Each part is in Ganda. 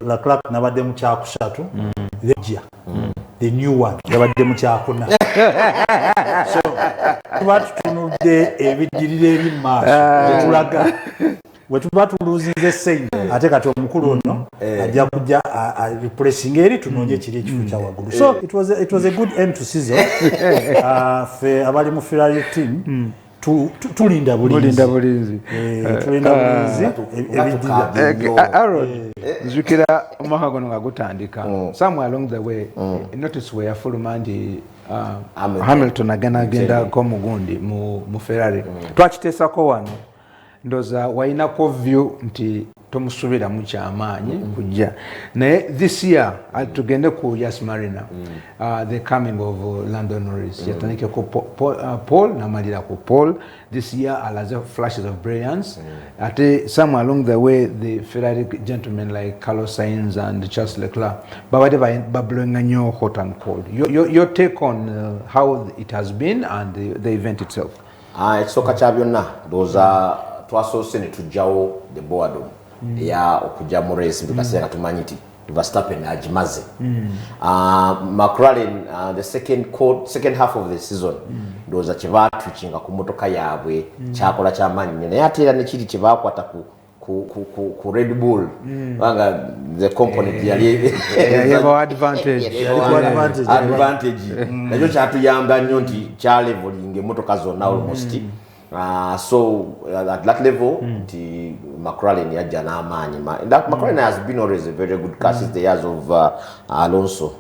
Leclerc nabadde mu kyakusatu the new one yabadde mu kyakuna so tuba tutunudde ebiddirira eri mu maaso tulaga we tuba tuluzinze sente ate kati omukulu ono ajja kujja replacing eri tunoonye kiri ekifo kya waggulu so it was a good end to season fe abali mu Ferrari team tulinda bulinzi Aaron nzukira omwaka guno nga gutandika somewhere along the way notice we afuluma nti Hamilton agenda ko mugundi mu Ferrari twakiteesako wano ndoza wainako view nti tomusubira mu kyamaanyi kujja naye this year tugende ku Yas Marina the coming of Lando Norris yatandike ko Paul namalira ku Paul this year alaze flashes of brilliance ate somewhere along the way the Ferrari gentlemen like Carlos Sainz and Charles Leclerc blowing a new hot and cold your take on how it has been and the event itself ekisooka kya byonna ndowooza twasoose ne tujjawo the boredom ya okujja mu race tukaseera tumanyi nti Verstappen agimaze McLaren the second half of the season ndowooza kye baatwikinga ku motoka yaabwe kyakola kyamaanyi naye ate era nekiri kye baakwata ku Red Bull wanga the component yali advantage nakyo kyatuyamba nnyo nti kyaleveling emotoka zonna almost so at that level the McLaren yajja n'amaanyi that McLaren has been always a very good car since the years of Alonso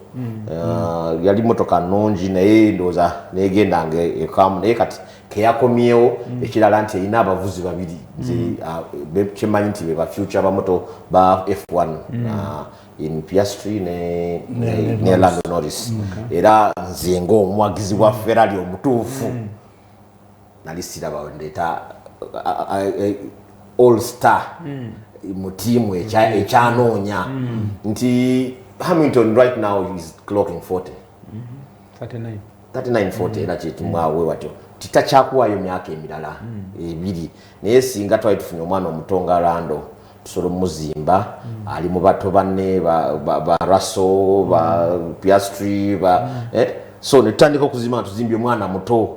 yali motoka nnungi naye ndowooza neegendanga ekamu naye kati keyakomyewo ekirala nti erina abavuzi babiri kyemanyi nti be ba future bamoto ba F1 in Piastri ne Lando Norris era nze ng'omuwagizi wa Ferrari omutuufu nali siraba ndeta all star mu team ekyanoonya nti Hamilton right now is clocking 39-40 era kyetumwawe watyo titachyakuwayo myaka emirala ebiri naye singa twali tufunye omwana omutonga Lando tusobola muzimba ali mu bato banne ba Russell ba Piastri so netutandika okuzimba tuzimbye omwana muto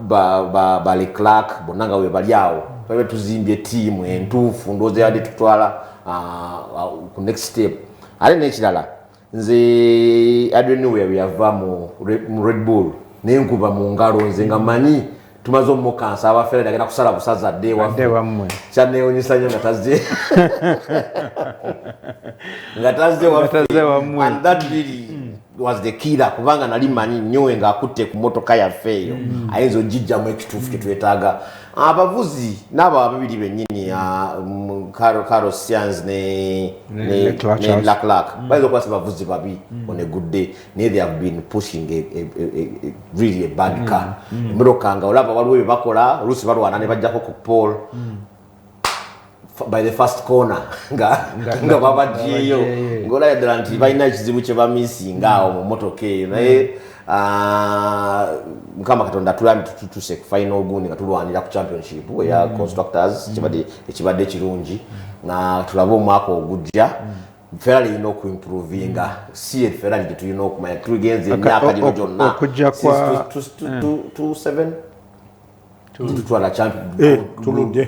ba Leclerc bonna nga we bali awo babe tuzimbye team entuufu ndowooza yadde tutwala ku next step ate n'ekirala nze adwenewere yava mu Red Bull nenkuba mu ngalo nze nga manyi tumaze omukansa abaferari agenda kusala busaza dde wammwe kyanneewunyisa nnyo nga tazze wammwe and that really was the killer kubanga nali manyi nnyo nga akutte ku motoka yaffe eyo ayinza ogijjamu ekituufu kye twetaaga abavuzi n'abo ababiri bennyini Carlos Sainz ne Leclerc bayinza okuba si bavuzi babi on a good day naye they have been pushing really a bad car emotoka nga olaba waliwo bye bakola oluusi balwana ne bajjako ku Paul by the first corner nga babagyeyo ng'olaba ddala nti balina ekizibu kye bamisinga awo mu motoka eyo naye Mukama Katonda tulambye tutuse ku final gundi nga tulwanira ku championship eya constructors ekibadde kirungi na tulaba omwaka ogujja Ferrari ino ku improvinga si Ferrari gye tulina okumanya tugenze emyaka gino gyonna okujja kwa 27 tutwala champion tuludde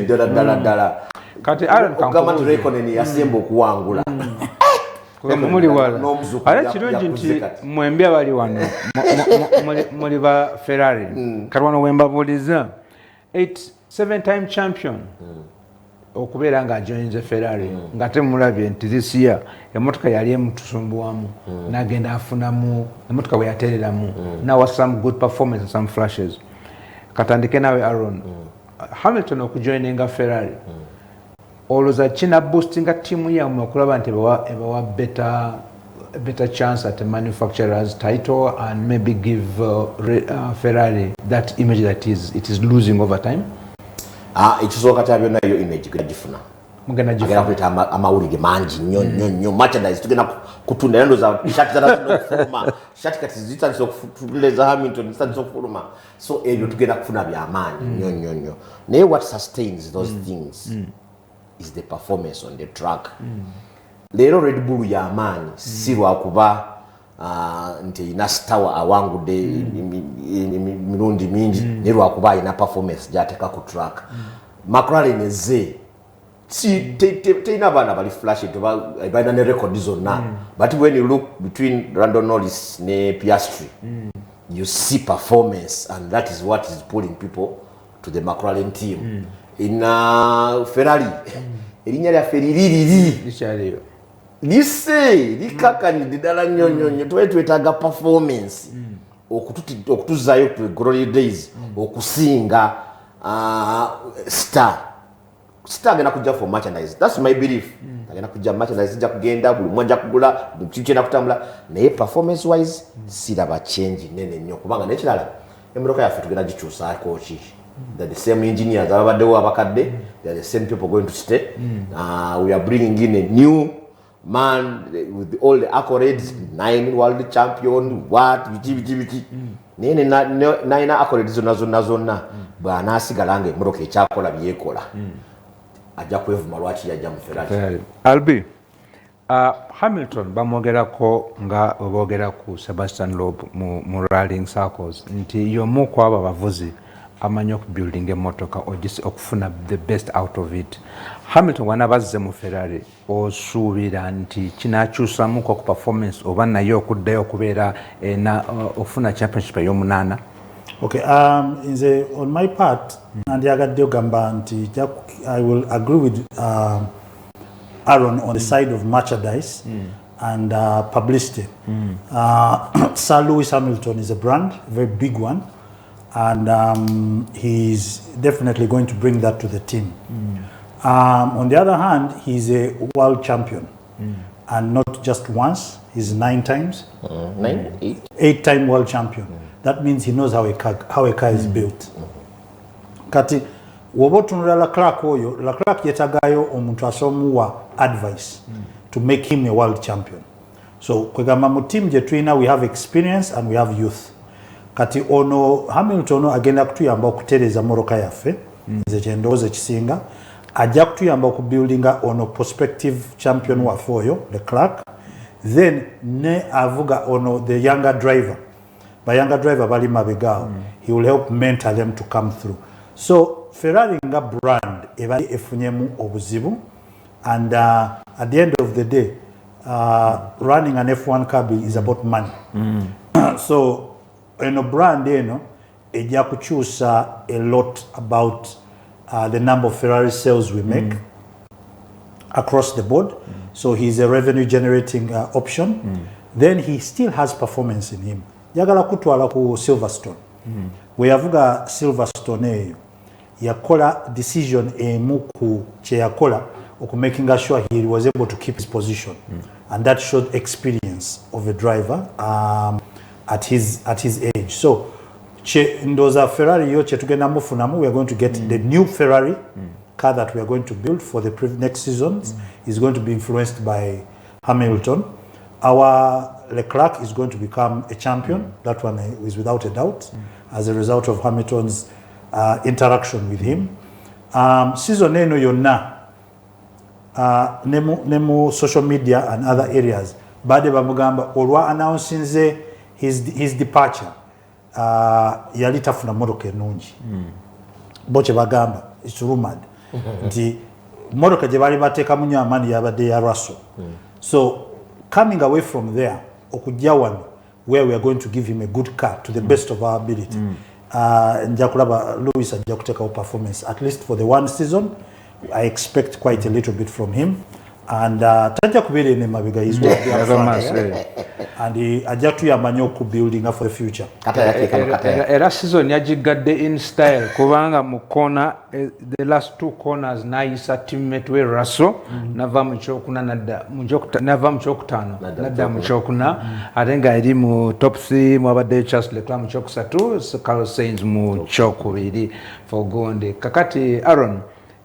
ddala kati Aaron Kagama Rekoneni yasemba okuwangula muli wala ala kirungi nti mwembi abali wano muli ba Ferrari kati wano wembabuuliza 7-time champion okubeera nga ajoyinze Ferrari nga temulabye nti this year emotoka yali emutusumbuwamu n'agenda afunamu emotoka bwe yateereramu now was some good performance and some flashes katandike nawe Aaron Hamilton okujoyininga Ferrari olowooza kina boostinga tiimu yammwe okulaba nti ebawa better chance at the manufacturer's title and maybe give Ferrari that image that it is losing over time? Ekisooka kya byonna yo image gifuna mugenda kuleta amawulire mangi nnyo merchandise tugenda kutunda endo za shati zitandise shati kati zitandise okutuleza Hamilton zitandise okufuluma so ebyo tugenda kufuna byamaanyi nnyo naye what sustains those things is the performance on the track. Lero Red Bull yamaanyi si lwakuba nti ina stawa awangudde mirundi mingi ne lwakuba ayina performance gy'ateeka ku track. McLaren ezze si teina abaana bali flash balina ne record zonna, but when you look between Lando Norris ne Piastri, you see performance, and that is what is pulling people to the McLaren team. In Ferrari, erinnya lya Ferrari lise likakanidde ddala nnyo twetaaga performance okutuzaayo ku glory days okusinga star agenda kujja for merchandise. That's my belief. Agenda kujja merchandise, ijja kugenda buli mmoja kugula buli kitu kyenda kutambula, naye performance wise siraba change nene nnyo, kubanga n'ekirala emmotoka yaffe tugenda gikyusaako ki. They're the same engineers ababaddewo abakadde, they're the same people going to stay. We are bringing in a new man with all the accolades, 9 world champion, what biki nene naina accolades zonna bw'anaasigala nga emmotoka ekyakola byekola ajja kwevuma lwaki yajja mu Ferrari. Albi, Hamilton bamwogerako nga boogera ku Sebastian Loeb mu rallying circles nti y'omu ku abo abavuzi amanyi okubuilding emmotoka okufuna the best out of it. Hamilton wanabazze mu Ferrari osuubira nti kinaakyusamuko ku performance oba naye okuddayo okubeera ofuna championship ey'omunaana? Okay, on my part, Nandiagadde ogamba nti I will agree with Aaron on the side of merchandise and publicity. Sir Lewis Hamilton is a brand, a very big one, and he's definitely going to bring that to the team. On the other hand, he's a world champion, and not just once, he's 9 times. 8-time world champion. That means he knows how a car is built. Kati wobotunula Leclerc oyo, Leclerc yetagayo omuntu asomuwa advice to make him a world champion. So kwegamba mu team je tuina, we have experience and we have youth. Kati ono Hamilton agenda kutuyamba okutereza mmotoka yaffe, nze kyendowooza ekisinga, ajja kutuyamba okubuildinga ono prospective champion waffe oyo Leclerc, then ne avuga ono the younger driver. By younger driver bali mabegao, he will help mentor them to come through. So Ferrari nga brand ebali efunyemu obuzibu, and at the end of the day, running an F1 car is about money. So eno brand eno ejja kukyusa a lot about the number of Ferrari sales we make across the board. So he's a revenue generating option. Then he still has performance in him. Yagala kutwala ku Silverstone. We yavuga Silverstone eyo yakola decision emu ku kye yakola making sure he was able to keep his position, and that showed experience of a driver at his age. So ndoza Ferrari yo kye tugenda mufunamu, we are going to get the new Ferrari car that we are going to build for the next seasons is going to be influenced by Hamilton. Our Leclerc is going to become a champion. That one is without a doubt, as a result of Hamilton's interaction with him. Season eno yonna nemu social media and other areas bade bamugamba olwa announcing his departure yali tafuna mmotoka ennungi. Boche bagamba, it's rumored nti mmotoka gye bali bateekamu nnyo amaanyi yabadde ya Russell. So coming away from there, okujja wano where we are going to give him a good car to the best of our ability. Nja kulaba Lewis ajja kuteekawo performance at least for the one season. I expect quite a little bit from him, and tajja kubeera ene mabega, is going to be up front, and ajja tuyamba nnyo ku building for the future. Era season yagigadde in style kubanga mu corner, the last 2 corners nayisa teammate we Russell nava mu kyokuna nadda mu kyokuna, ate nga eri mu top 3 mwabadde Charles Leclerc mu kyokusatu, Carlos Sainz mu kyokubiri for Gonde. Kakati Aaron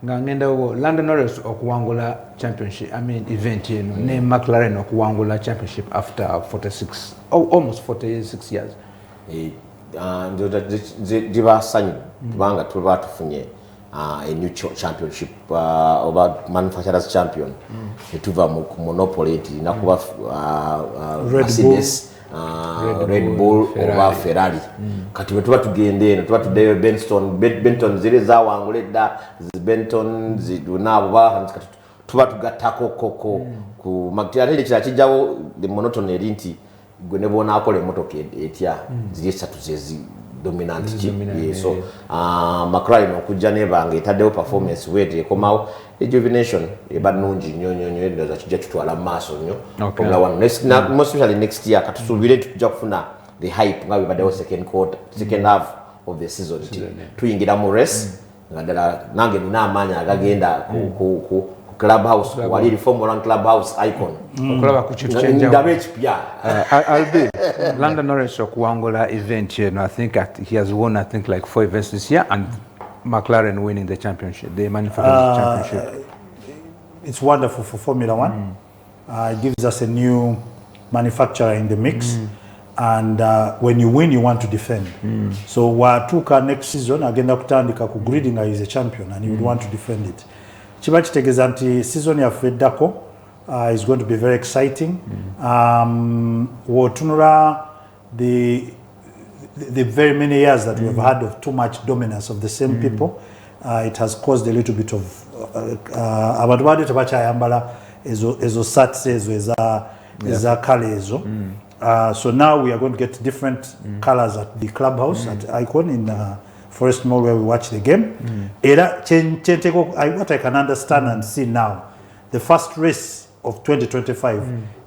nga ngenda wo Lando Norris okuwangula championship, event yeno ne McLaren okuwangula championship after 46 almost 46 years. Diba sanyu kubanga tuba tufunye a new championship oba manufacturers champion etuva mu monopoly nakuba Mercedes Red Bull oba Ferrari kati wetuba tugende eno tuba tuddeyo Benton zile zawangula edda Benton zidunabo ba tuba tugattako koko ku material kya kijjawo the monotony eri nti gwe ne bona akola emmotoka etya ziri esatu zezi dominant so McLaren okujja nebanga etaddewo performance weight ekomawo rejuvenation eba nungi nnyo ndoza kijja kitwala maaso nnyo Formula 1 most especially next year katusuubire tujja kufuna the hype nga bibaddewo second half of the season tuyingira mu race nga ddala nange nina amaanyi agagenda ku clubhouse wali Formula 1 clubhouse icon okulaba ku kitu kyenjawulo ndabe ekipya Albi London Norris okuwangula event here I think he has won I think like 4 events this year and McLaren winning the championship the manufacturers championship it's wonderful for Formula 1 it gives us a new manufacturer in the mix and when you win you want to defend so watuka next season agenda kutandika ku griding as a champion and you would want to defend it kiba kitegeeza nti season yaffe eddako is going to be very exciting wotunula the very many years that we have had of too much dominance of the same people it has caused a little bit of abantu badde tebakyayambala ezo sats ezo eza kale ezo so now we are going to get different colors at the clubhouse at Icon in Forest Mall where we watch the game. Era what I can understand and see now, the first race of 2025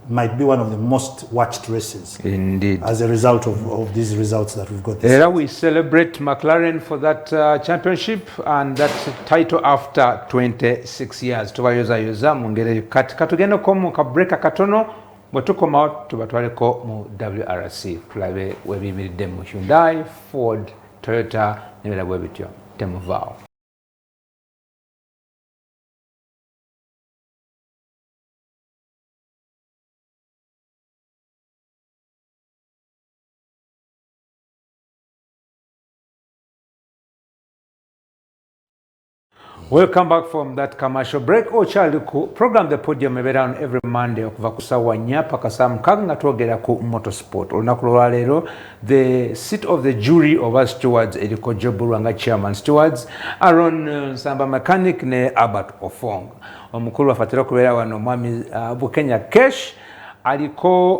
might be one of the most watched races. Indeed. As a result of these results that we've got. Era we celebrate McLaren for that championship and that title after 26 years. Tubayoza mungere katugenda komu kabreka katono bwetukomawo tubatwaleko mu WRC tulabe webiyimiridde mu Hyundai, Ford, Toyota nebera bwe bityo temuvaawo. Welcome back from that commercial break. Okyali program The Podium ebeera on every Monday okuva ku ssaawa 4 paka saa 6 nga twogera ku motorsport. Olunaku lwaleero the seat of the jury oba stewards eriko Jobulwa nga chairman stewards, Aaron Nsamba mechanic ne Albert Ofong. Omukulu wafatira okubeera wano omwami Bukenya Kesh aliko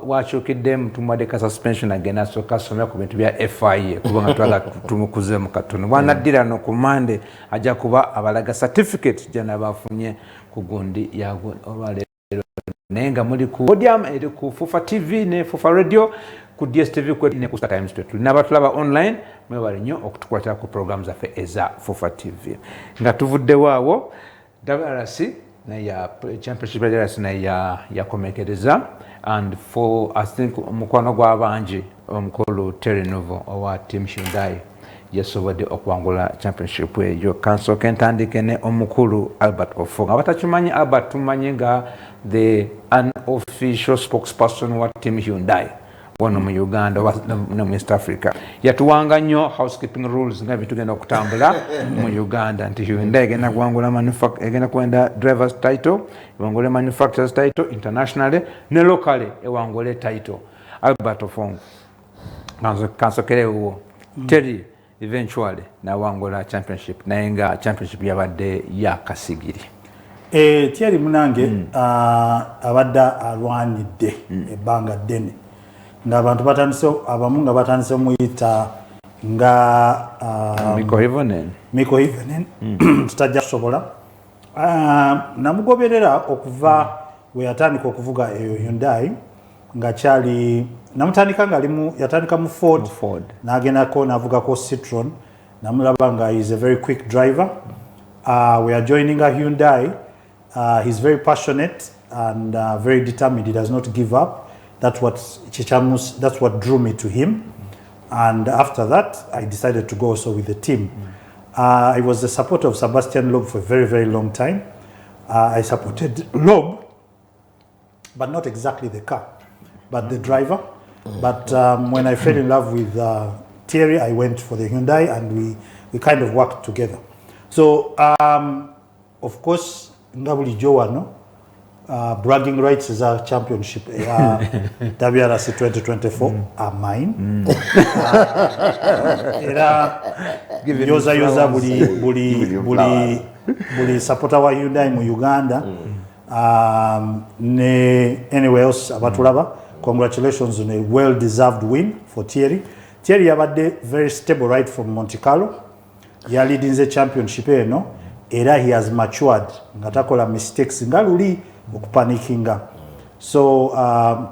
wakyukidde mutumwadde ka suspension agenda asooka asomera ku bintu bya FIA kubanga twala tumukuze mu katono bwanaddira no ku Monday ajja kuba abalaga certificate jana bafunye ku gundi yago olwaleero nenga muli ku Podium eri ku Fufa TV ne Fufa Radio ku DSTV ku ne ku Star Times 2 nabatulaba online mwebale nnyo okutukwata ku programs zaffe eza Fufa TV nga tuvudde waawo WRC na ya championship na ya komekereza and for I think mukwano gw'abangi omukulu Terenovo owa team Hyundai yasobodde okuwangula championship eyo kansoke ntandike ne omukulu Albert Ofong abatakimanyi Albert tumanyi nga the unofficial spokesperson wa team Hyundai wano mu Uganda na mu East Africa yatuwanga nnyo housekeeping rules nga bitugenda okutambula mu Uganda nti Hyundai egenda kuwangula egenda kwenda drivers title ewangule manufacturers title internationally ne locally ewangule title Albert Ofong kansokerewo Terry eventually nawangula championship naye nga championship yabadde ya Kasigiri Thierry Munange abadde alwanidde ebbanga ddene ng'abantu batandise abamu nga batandise muyita nga Miko Ivenen tutajja kusobola namugoberera okuva we yatandika okuvuga eyo Hyundai nga kyali namutandika nga yatandika mu Ford n'agendako n'avugako Citroen namulaba nga is a very quick driver we are joining a Hyundai he's very passionate and very determined. He does not give up. That's what drew me to him. And after that, I decided to go also with the team. I was the supporter of Sebastian Loeb for a very, very long time. I supported Loeb, but not exactly the car, but the driver. But when I fell in love with Thierry, I went for the Hyundai and we kind of worked together. So of course nga bulijjo wano bragging rights is our championship WRC 2024 are mine. Era yoza buli supporter wa Hyundai mu Uganda ne anywhere else abatulaba, congratulations on a well deserved win for Thierry. Thierry yabadde very stable right from Monte Carlo, ya leading the championship eno, era he has matured nga takola mistakes nga luli okupanikinga. So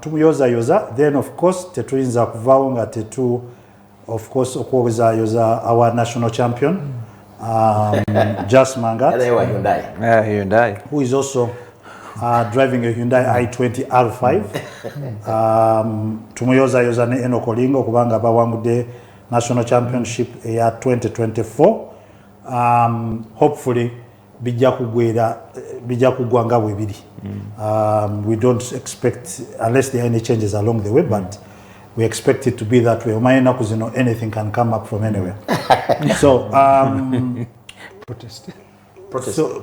tumuyoza then of course tetuyinza kuvaawo nga tetu of course okwogezayoza our national champion Just Mangat, Hyundai, who is also driving a Hyundai i20 R5. Tumuyoza ne Eno Kolingo kubanga bawangudde national championship ya 2024. Hopefully bijja kugwa nga bwe biri. We don't expect, unless there are any changes along the way, but we expect it to be that way. Omaye naku zino anything can come up from anywhere. So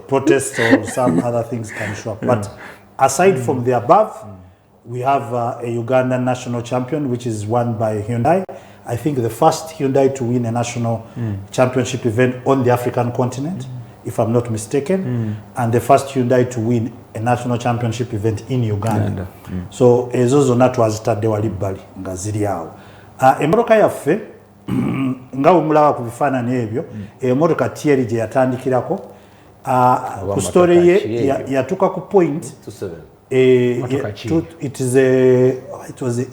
protest or some other things can show up. But aside from the above, we have a Ugandan national champion, which is won by Hyundai. I think the first Hyundai to win a national championship event on the African continent, if I'm not mistaken, and the first Hyundai to win a national championship event in Uganda. So ezo zonna twazitadde wali bbali nga ziri awo. Emmotoka yaffe nga omulaba ku bifaananyi ebyo, emmotoka Thierry gye yatandikirako, ku story ye yatuuka ku point it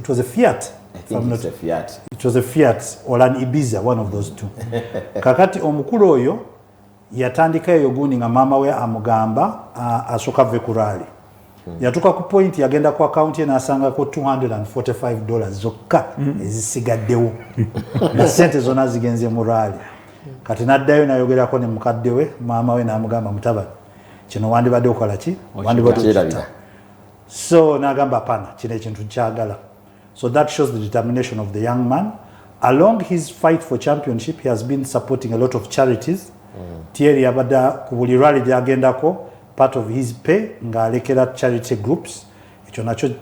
was a Fiat. I think it's a Fiat. It was a Fiat or an Ibiza, one of those two. Kakati omukulu oyo yatandika eyo gundi nga mama we amugamba asooka ave ku rally. Yatuuka ku point yagenda ku account ye n'asangako $245 zokka ezisigaddewo. Na sente zonna zigenze mu rally. Kati n'addayo n'ayogerako ne mukadde we, mama we n'amugamba mutabani, kino wandibadde okola ki? Wandibadde okita. So n'agamba hapana, kino ekintu nkyagala. So that shows the determination of the young man. Along his fight for championship, he has been supporting a lot of charities. Thierry abada ku buli rally gyagendako, part of his pay ng'alekera charity groups. Ekyo nakyo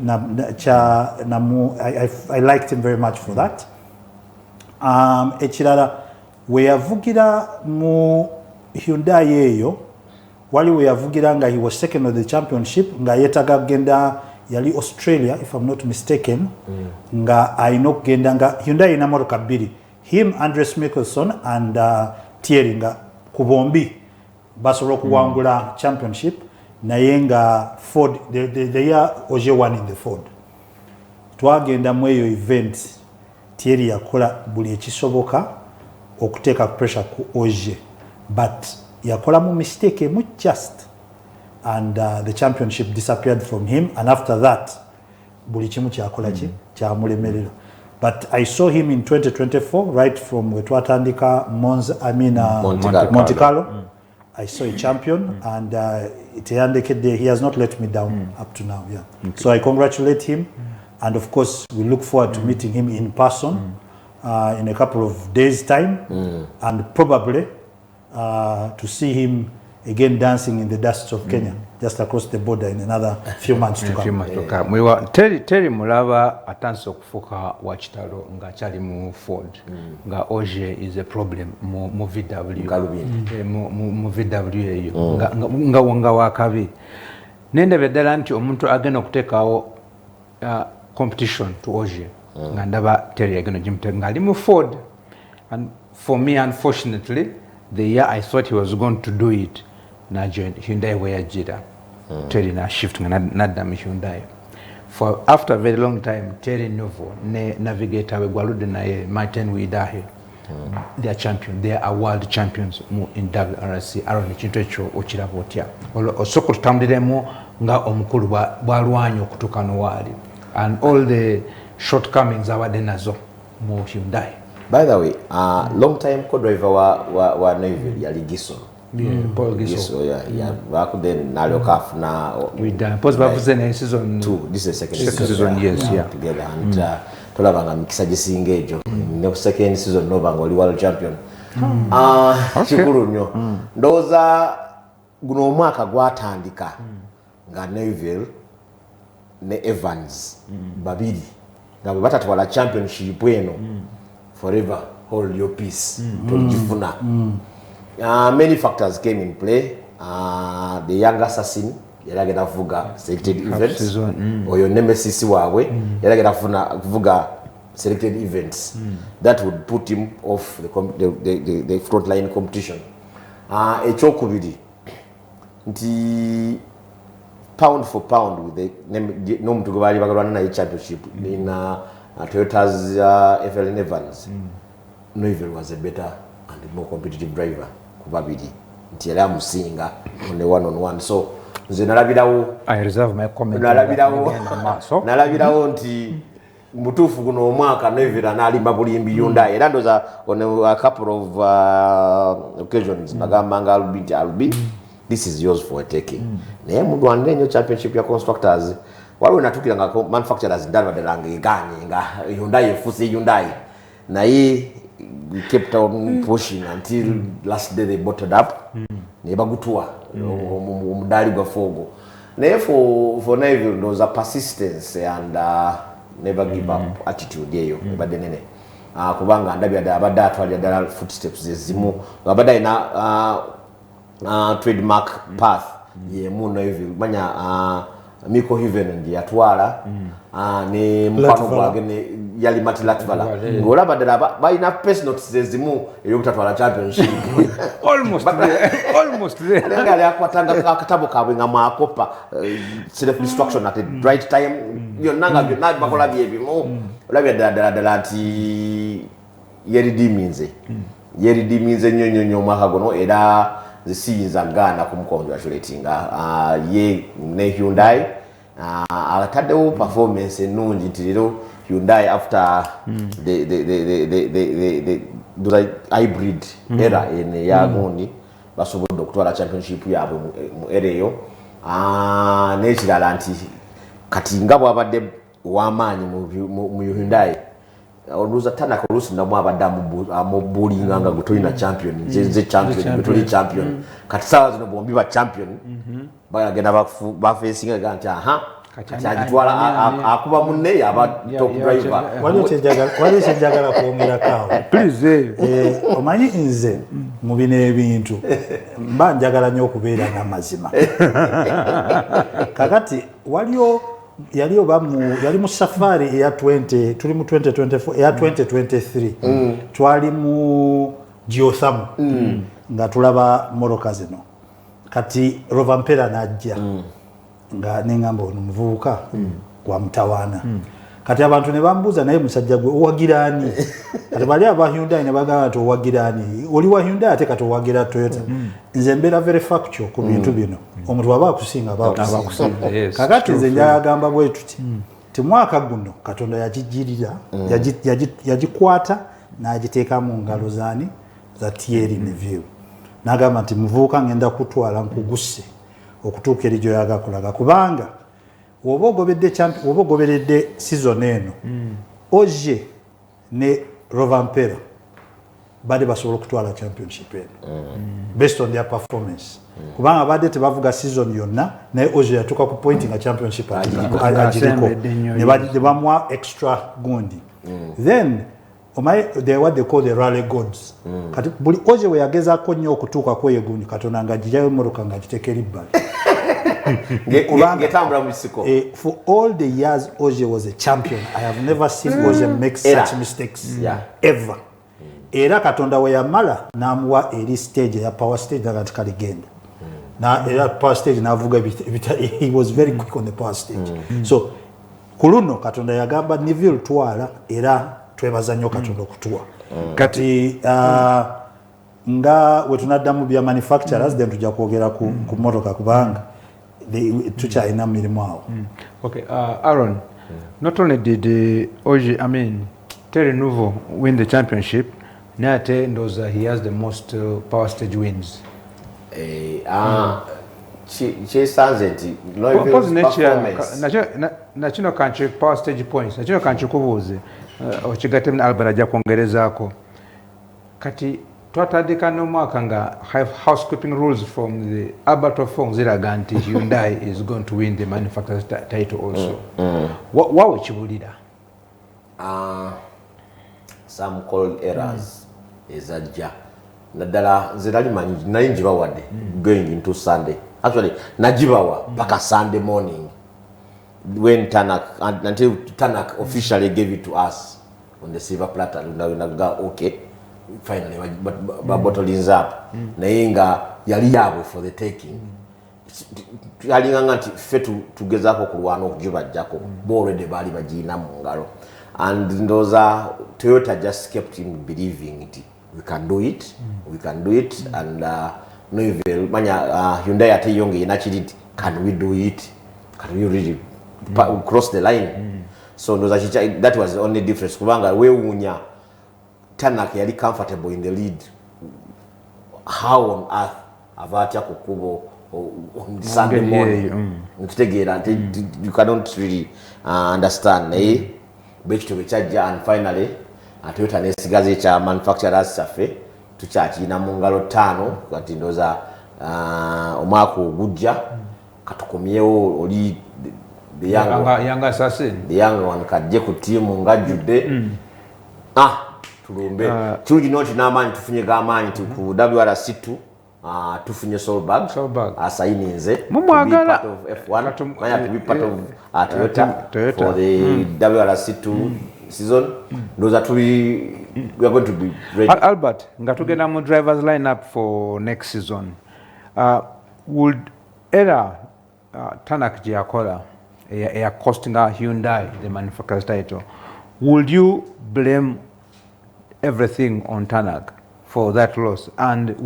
I liked him very much for that. Ekirala we yavugira mu Hyundai eyo, wali we yavugira nga he was second of the championship nga yetaga genda yali Australia, if I'm not mistaken, nga ayina okugenda nga Hyundai ina motoka bbiri, him, Andres Mikkelsen and Thierry nga ku bombi basobola okuwangula championship, naye nga Ford the year Oje won in the Ford. Twagenda mu eyo event, Thierry yakola buli ekisoboka okuteeka pressure ku Oje, but yakola mu mistake mu just, and the championship disappeared from him, and after that buli kimu kyakola ki kyamulemerera. But I saw him in 2024 right from wetwatandika Monte Carlo. I saw a champion, and he has not let me down up to now. So I congratulate him, and of course we look forward to meeting him in person in a couple of days time, and probably to see him again dancing in the dust of Kenya, just across the border in another few months to come. Terry mulaba atandise okufuuka wa kitalo nga akyali mu Ford, nga Oje is a problem mu VW eyo nga wakabi. Nendaba ddala nti omuntu agenda okuteekawo competition to Oje, nga ndaba Terry agenda ogimuteka nga ali mu Ford. And for me, unfortunately, the year I thought he was going to do it, na join Hyundai where Jida. Terry na shift nadda mu Hyundai. For after a very long time, Terry Novo ne navigator we gwalude naye Martin Widahe. They are champion. They are world champions in WRC. Aron ekintu ekyo okiraba otya. Osoko tutambuliremu nga omukulu bwalwanyi okutuuka n'owaali. And all the shortcomings abadde nazo mu Hyundai. By the way, long time co-driver wa Navy yali Gisson. Paul Gisson. Back then Nalokaf na with post bavuze na season 2. This is the second season, yes, together, and tolabanga mikisa gisinga ejo. No second season no banga oli world champion. kikulu nnyo ndowooza guno omwaka gwatandika nga Neville ne Evans babiri nga bwe batatwala championship eno forever hold your peace togifuna. Many factors came in play. The young assassin yali agenda kuvuga selected events oyo nemesis waabwe yali agenda kuvuga selected events that would put him off the frontline competition. Ekyokubiri nti pound for pound with the n'omuntu gwe baali bagalwana naye championship in Toyota's FLN Evans. Neville was a better and more competitive driver ku babiri nti yali amusinga on the one-on-one. So nze I reserve my comment. nalabirawo nti mutuufu guno omwaka Neville analimba bulimbi Hyundai era ndoza on a couple of occasions nagambanga Albi this is yours for a taking. Naye mudwanire nnyo championship ya constructors waliwo natukira nga manufacturers ndalwa ddala ng'egaanye nga Hyundai efuuse Hyundai naye we kept on pushing until last day they bottled up ne bagutua omudali gwa fogo naye for Neville there was a persistence and never give up attitude eyo ebadde nene kubanga ndabya abadde atwalira ddala footsteps ezimu abadde alina trademark path yemu Neville manya Miko Hiven ndi yatwala ne mpano gwage yali Matilatvala ngolaba ddala balina personal ezimu eyobutatwala championship almost there lenga ali akwatanga akatabo kabwe nga mwakopa self destruction at the right time yonanga byonna bakola byebimu olabya ddala nti yeridiminze nnyo omwaka guno era zisiyinza gaana kumukongratulatinga ye ne Hyundai ataddewo performance ennungi nti leero Hyundai after the hybrid era ene ya gundi basobodde okutwala championship yaabwe mu era eyo n'ekirala nti kati nga bw'abadde w'amaanyi mu Hyundai oluza tana ko lusi namwe abadamu amubulinga nga gutolina champion nze champion gutoli champion kati sawa zino bombi ba champion bagenda bafacinga ganti akajitwala akuba munne aba top driver wali chejagala kuongera kawo please omanyi nze mu bine ebintu mba njagala nnyo okubeera n'amazima kakati waliyo yali mu safari ya 20 tuli mu 2024 ya 2023 twali mu Geothermal nga tulaba moroka zino kati Rovampera najja nga nengamba ono muvubuka kwa mtawana kati abantu ne bambuza naye musajja gwe owagirani kati bali aba Hyundai ne bagamba to owagirani oli wa Hyundai ate kati owagira Toyota nze mbera very factual ku bintu bino omuntu waba kusinga kakati nze njagamba bwe tuti timwaka guno Katonda yagijirira yagikwata n'agiteeka mu ngalo zani za Thierry Neville n'agamba nti muvuuka ngenda kutwala nkuguse okutuuka eri gy'oyagakulaga kubanga woba ogoberedde season eno Oje ne Rovampera bade basobola okutwala championship eno based on their performance kubanga bade tebavuga season yonna naye Oje yatuuka ku point nga championship agiriko ne bamwa extra gundi then they what they call the rally gods kati buli Oje we yagezaako nnyo okutuuka kweyo gundi Katonda nga agijayo moroka nga agiteekera ebbali for all the years Oje was a champion I have never seen Oje make such mistakes ever era Katonda we yamala n'amuwa eri stage ya power stage nga kaligenda na era power stage n'avuga he was very quick on the power stage so kuluno Katonda yagamba Neville twala era twebaza nnyo Katonda okutuwa kati nga we tunaddamu bya manufacturers then tujja kwogera ku motoka kubanga tukyalina mirimu awo. Okay, Aaron, not only did Oje, Terry Nouveau win the championship, Nate knows he has the most power stage wins. Nachino kanchi power stage points, nachino kanchi kubuze, ochigatem na albana ja kuongerezaako. Kati twatandika n'omwaka nga housekeeping rules from the Alberto Fong ziraga nti Hyundai is going to win the manufacturer's title also. Wawe kibulira? Some called errors ezajja naddala nze nali njibawadde going into Sunday. Actually nagibawa paka Sunday morning when until Tanak officially gave it to us on the silver platter. Okay, finally bottles up naye nga yali yaabwe for the taking. Yalinganga nti ffe tugezaako kulwana okugibajjako bo already baali bagiina mu ngalo. And Ndoza Toyota just kept him believing it. We can do it. We can do it. And no even Hyundai ate yonge inachiri. Can we do it? Can we really cross the line? So Ndoza that was the only difference. Kubanga we unya Tanak yali comfortable in the lead. How on earth avatya kukubo on Sunday morning? You cannot really understand. Bech to and finally Toyota nesigaze cha manufacturers safe tukyakina mu ngalo 5 kati ndoza omwaka ogujja katukomyewo oli the young assassin, the young one kajje ku timu ngajjudde tulumbe kirugi noti n'amaanyi tufunye g'amaanyi ku WRC2 tufunye Solberg asayininze mumwagala of F1 to be part of Toyota for the WRC2 season. Those are we are going to be ready. Albert, nga tugenda mu drivers line up for next season. Would era Tanak Giacola costing Hyundai the manufacturer's title, would you blame everything on Tanak for that loss? And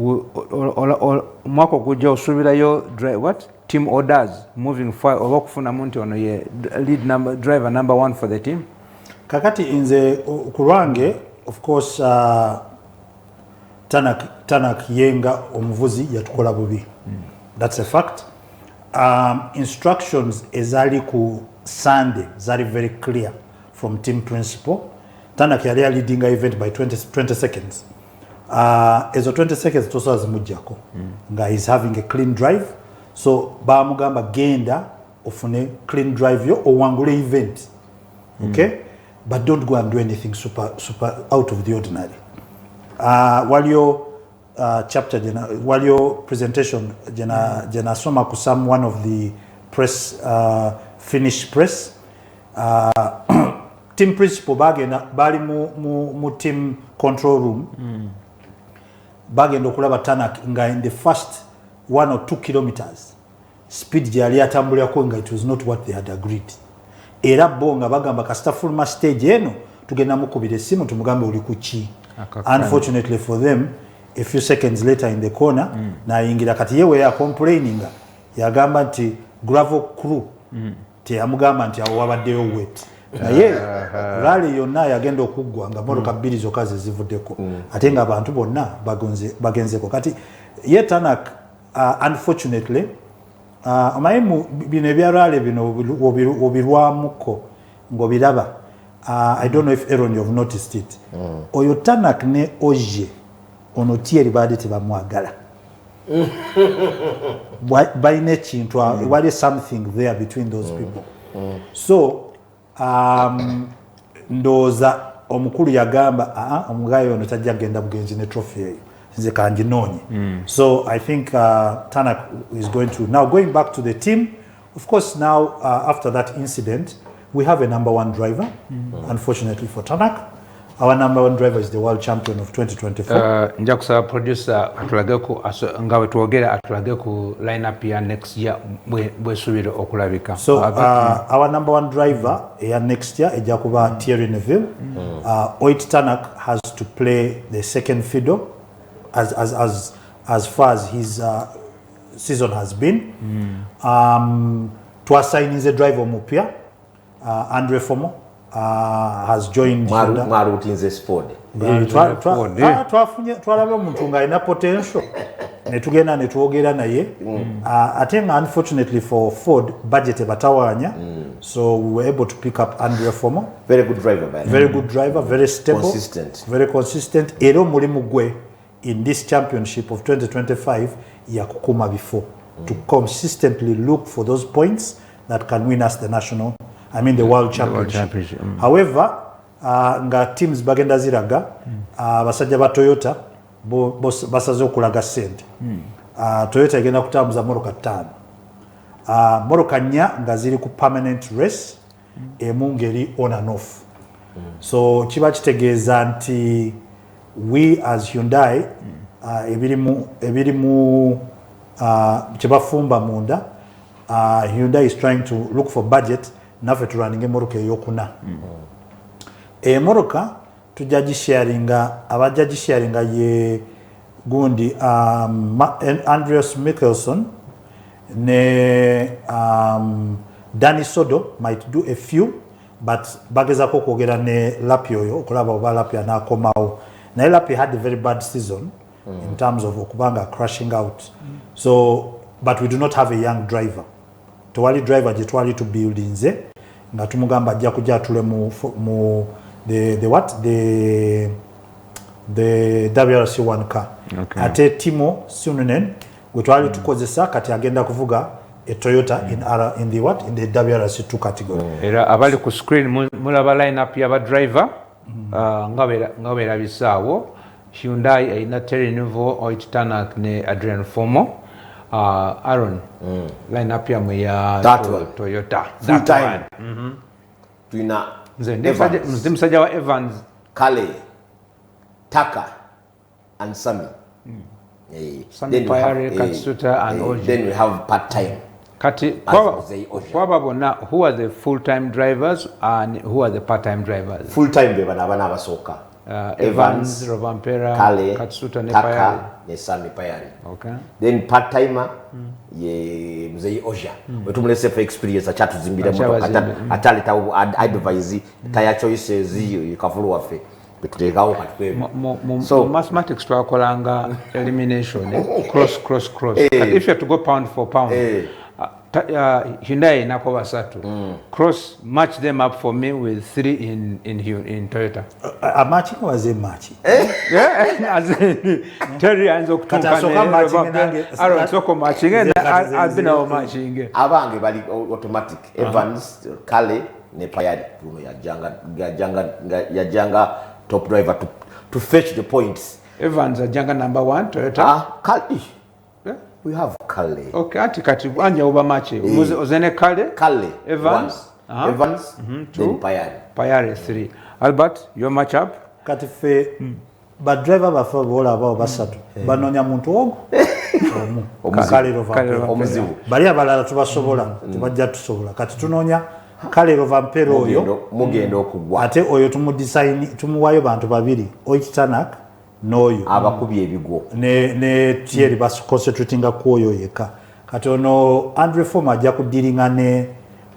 mwako kuja usubirayo what team orders moving forward okufuna muntu ono ye lead driver number 1 for the team? Kakati inze kurange of course Tanak yenga omuvuzi yatukola bubi. That's a fact. Instructions ezali ku Sunday zari very clear from team principal. Tanak yali leading event by 20 seconds. Ezo 20 seconds tosa zimujjako nga is having a clean drive, so bamugamba genda ofune clean drive yo owangule event. Okay, but don't go and do anything super out of the ordinary. While your chapter while your presentation jena soma ku one of the press Finnish press team principal bagenda bali mu team control room bagenda okulaba Tanak nga in the first 1 or 2 kilometers speed jali atambulako nga it was not what they had agreed. Era bonga bagamba kasita full stage eno tugenda mukubira simu tumugambe uli kuchi. Unfortunately for them, a few seconds later in the corner na ingira kati yewe ya complaining yagamba nti gravel crew te amugamba nti awo wabaddeyo wet naye rally yonna yagenda okuggwa nga motoka bbiri zokka zivuddeko ate nga abantu bonna bagenzeko kati ye Tanak unfortunately omayimu bino ebya rally bino obirwamuko ng'obiraba. I don't know if Aaron you've noticed it. Oyo Tanak ne Oje ono Thierry baade tebamwagala. Bayina ekintu wali something there between those people. So ndoza omukulu yagamba omugayo ono tajja genda bugenzi ne trophy eyo nze kanginonye. So I think Tanak is going to now going back to the team. Of course now after that incident we have a number 1 driver. Unfortunately for Tanak, our number 1 driver is the world champion of 2024. Nja kusaba producer atulage ku ngawe tuogera atulage ku lineup ya next year bwe subira okulabika. So our number 1 driver ya next year ejja kuba Thierry Neuville. Oit Tanak has to play the second fiddle as far as his season has been. To assign is a driver mupya. Andre Fomo has joined Marutinze Sport. Twalaba omuntu nga alina potential ne tugenda ne twogera naye ate nga unfortunately for Ford budget batawanya, so we were able to pick up Andre Fomo. Very good driver, man. Very good driver, very stable, consistent. Very consistent. Era omulimu gwe in this championship of 2025 ya kukuma before to consistently look for those points that can win us the world championship. However, nga teams bagenda ziraga basajja ba Toyota basaze okulaga sente. Toyota egenda kutambuza moroka 5. Moroka 4 nga ziri ku permanent race emu ngeri on and off. So kiba kitegeeza nti we as Hyundai ebirimu kyebafumba munda, Hyundai is trying to look for budget naffe tulwaninga emoroka eyokuna. Emoroka tujja gisharinga, abajja gisharinga ye gundi Andreas Mikkelsen ne Danny Sodo might do a few, but bagezako kwogera ne Lapi oyo okulaba oba Lapi anakomawo. Naye Lapi had a very bad season in terms of okubanga crashing out. So, but we do not have a young driver. Tewali driver je twali to build nze nga tumugamba ajja kujja atule mu the WRC1 car. Okay. Ate Timo Sununen gwe twali tukozesa kati agenda kuvuga a Toyota in the WRC2 category. Era abali ku screen mulaba line up ya ba driver ngabera bisawo. Hyundai aina Terry Nuvo, Oit Tanak ne Adrian Fomo. Aaron line up ya Toyota full time. Tuina Msajja wa Evans, Kale, Taka and Sami. Sami Payare, Katsuta and Oji. Then we have part-time. Kati, kwa bonna, who are the full-time drivers and who are the part-time drivers? Full-time be bana basoka. Evans, Rovampera, Kale, Katsuta ne Taka, Payare. ne Sami Payare. Okay. Then part-timer, ye Mzee Oja. Wetumulese for experience achatu zimbira moto atali ta advise tire choices yikafulu wafe. So mathematics twakolanga elimination cross if you have to go pound for pound Hyundai nako basatu cross match them up for me with 3 in Toyota. A match was a match. Yeah, as Terry anzo kutunga Aaron soko matching and I've been our matching. Abange bali automatic Evans, Kale ne Payari yajanga top driver to fetch the points. Evans Ajanga number 1 Toyota. Kale. Yeah? We have Kale. Okay, kati anja uba match. Ozene Kale. Evans. Evans. 2. Payari 3. Albert, your matchup? Kati fe ba driver bafa bola aba basatu. Banonya muntu ogu. Kale omuzibu. Bali abalala tubasobola, tubajja tusobola. Kati tunonya Kale Rovampera oyo mugendo okugwa. Ate oyo tumudesign tumuwayo bantu babiri. Oitanak noyo abakubye ebigwo. Ne Thierry bas concentrating ku oyo yeka. Kati ono Andre Former ajja kudiringa ne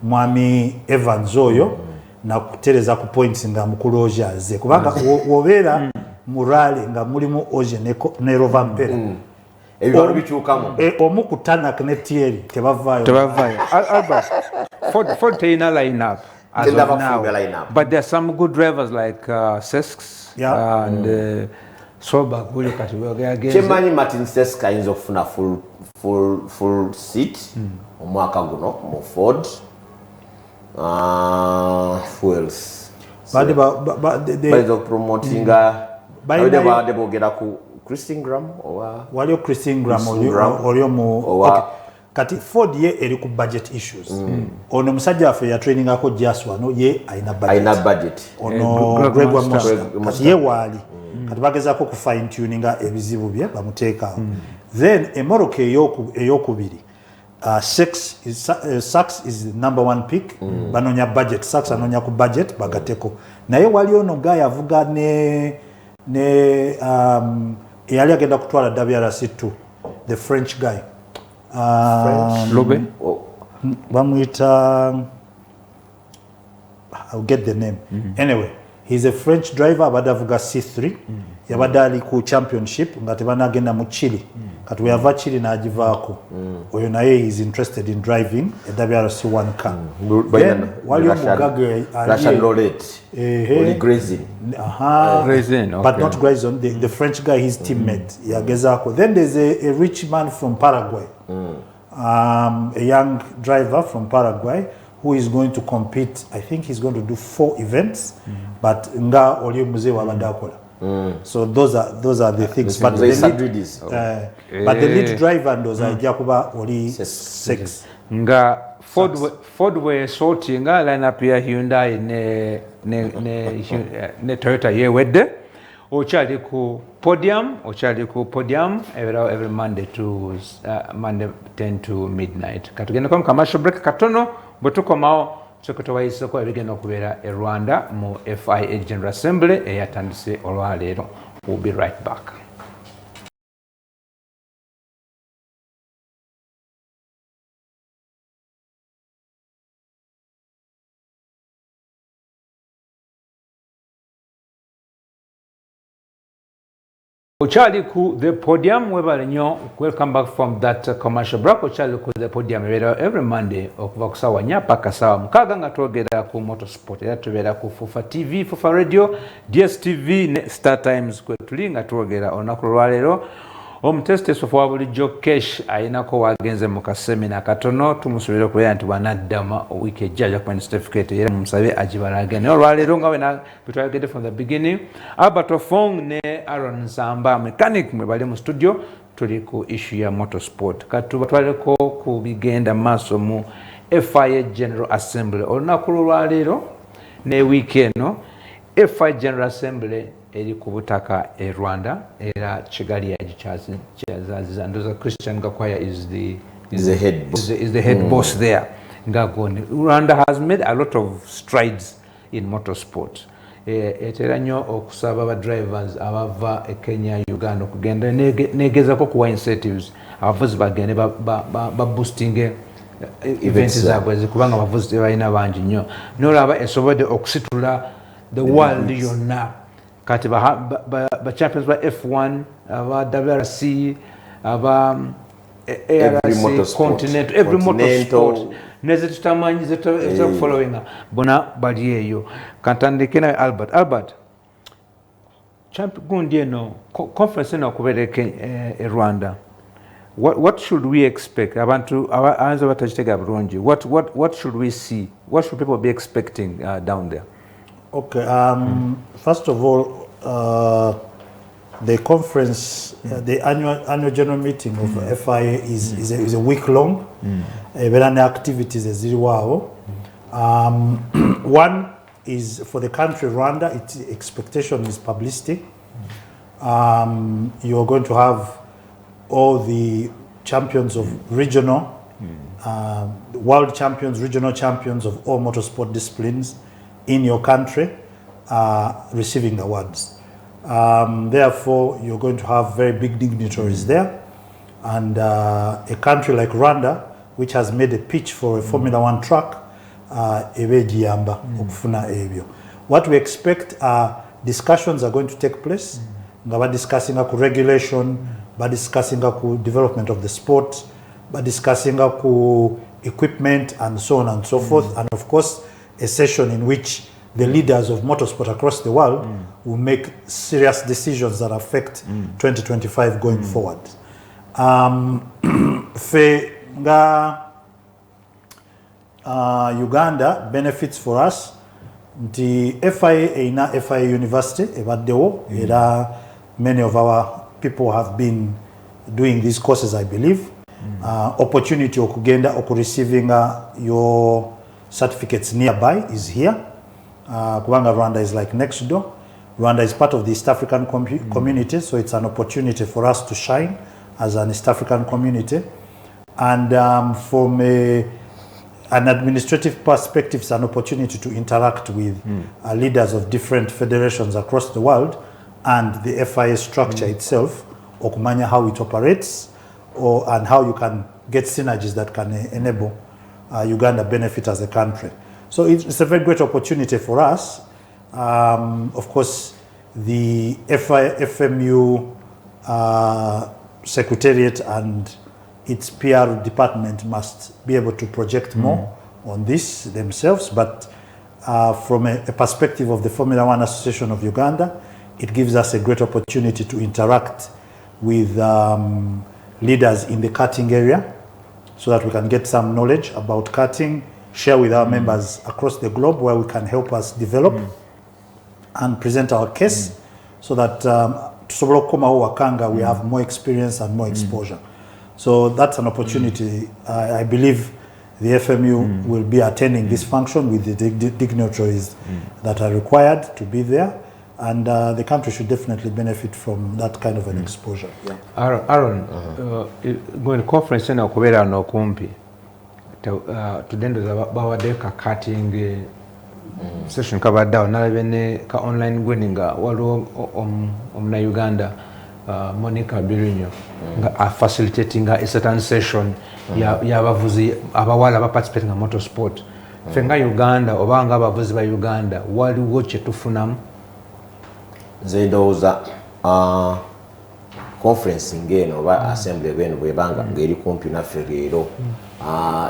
mwami Evans oyo na kutereza ku points nga mukulu Oja ze. Kubanga wobera murale nga mulimu Oje ne Rovampera. Ebyo bichukamo. Omukutana ne Thierry tebavayo. Albert Ford Taina lineup as of now. But there are some good drivers like Sesks and Soba Guli Katiwege against. Chemani Martin Seska is ofuna full seat. Omwaka guno mo Ford. Who else? But they promoting they get ku Christine Graham or walio Christine Graham olio mu kati Ford ye eri ku budget issues. Ono musajja afe ya training ako Jaswa no ye aina budget. Ono Gregor Monster ye wali kati bagezako ku fine tuning ebizibu bye bamuteeka. Then emoroka eyokubiri Saks is the number 1 pick. Banonya budget. Saks anonya ku budget bagateko. Naye wali ono guy avuga ne yali agenda kutwala WRC2, the French guy. Lobe? Bamwita, I'll get the name. Anyway, he's a French driver abadavuga C3. Yabadali ku championship nga tebana agenda mu Chile. kati weyava kiri n'agivaako oyo naye is interested in driving a WRC1 car. Then waliwo omugaga but not Grayson, the French guy, his teammate yagezaako. Then there's a rich man from Paraguay, a young driver from Paraguay who is going to compete. I think he's going to do 4 events, but nga oli muzee wabadde akola. So those are the things. But the lead driver ndoza ajja kuba oli 6. Nga Ford we sorting nga line up ya Hyundai ne Toyota yewedde. Ochali ku Podium every Monday to Monday 10 to midnight. Katugenda kwa commercial break katono bwetukomao Sokotowa isoko ebigenda okubeera e Rwanda mu FIA General Assembly eyatandise olwaleero. We'll be right back. Ochali ku the Podium, welcome back from that commercial break. Ochali ku the Podium every Monday okuva ku sawa 4 paka sawa 6 nga twogera ku motorsport era tubeera ku Fufa TV, Fufa Radio, DSTV ne Star Times kwe tuli nga twogera olunaku lwaleero. Omutesiteso wa bulijjo Kesh ayinako wagenze mu kasemina katono tumusuubira okubeera nti bw'anaddama wiiki ejja kumanya certificate era mumusabe agibalage. Naye olwaleero nga bwe twayogedde from the beginning, Albert Ofong ne Aaron Nsamba mechanic mwe bali mu studio tuli ku issue ya motorsport. Kati batwaleko ku bigenda maaso mu FIA General Assembly olunaku lwaleero ne wiiki eno. FIA General Assembly eri ku butaka e Rwanda era Kigali yagichaziza ndoza Christian Gakwaya is the head boss there. Rwanda has made a lot of strides in motorsport. Etera nnyo okusaba ba drivers abava e Kenya, Uganda okugenda negezako kuwa incentives abavuzi bagende ba boosting events zaabwe kubanga abavuzi tebalina bangi nnyo n'olaba esobodde okusitula the world yonna. Kati ba champions ba F1, ba WRC, ba ARC, Continental, every motorsport. Neze tutamanyi zetu following bona bali eyo. Kantandike na Albert. Gundi eno conference eno okubereke e Rwanda. What should we expect? Abantu abanza batagitega bulungi. What should we see? What should people be expecting down there? Okay, first of all, the conference, the annual general meeting of FIA is a week long. There activities as well. One is for the country Rwanda. Its expectation is publicity. You are going to have all the champions of regional, world champions, regional champions of all motorsport disciplines in your country receiving awards. Therefore, you're going to have very big dignitaries there. And a country like Rwanda, which has made a pitch for a Formula 1 track, what we expect are discussions are going to take place. We're discussing regulation, we're discussing development of the sport, we're discussing equipment and so on and so forth. And of course, a session in which the leaders of motorsport across the world will make serious decisions that affect 2025 going forward. Uganda benefits for us. The FIA ina FIA University ebaddewo era many of our people have been doing these courses, I believe. Opportunity okugenda okureceiving your certificates nearby is here. Kubanga Rwanda is like next door. Rwanda is part of the East African community, so it's an opportunity for us to shine as an East African community. And from an administrative perspective, it's an opportunity to interact with leaders of different federations across the world and the FIA structure itself, okumanya how it operates, and how you can get synergies that can enable Uganda benefit as a country. So it's a very great opportunity for us. Of course, the FIA, FMU Secretariat and its PR department must be able to project more on this themselves, but from a perspective of the Formula One Association of Uganda, it gives us a great opportunity to interact with leaders in the karting area so that we can get some knowledge about karting, share with our members across the globe where we can help us develop and present our case so that we have more experience and more exposure. So that's an opportunity. I believe the FMU will be attending this function with the dignitaries that are required to be there, and the country should definitely benefit from that kind of an exposure. Yeah. Aaron, going to conference na okubera no kumpi tudendo bawadde ka cutting session kabaddawo nalabene ka online gweninga waliwo omuna Uganda Monica Birinyo nga facilitating a certain session y'abavuzi abawala baparticipate nga motorsport. Fenga Uganda obanga abavuzi ba Uganda waliwo kye tufunamu nze ndowooza conference ngeno oba assembly bweno bwebanga ngeri kumpi naffe leero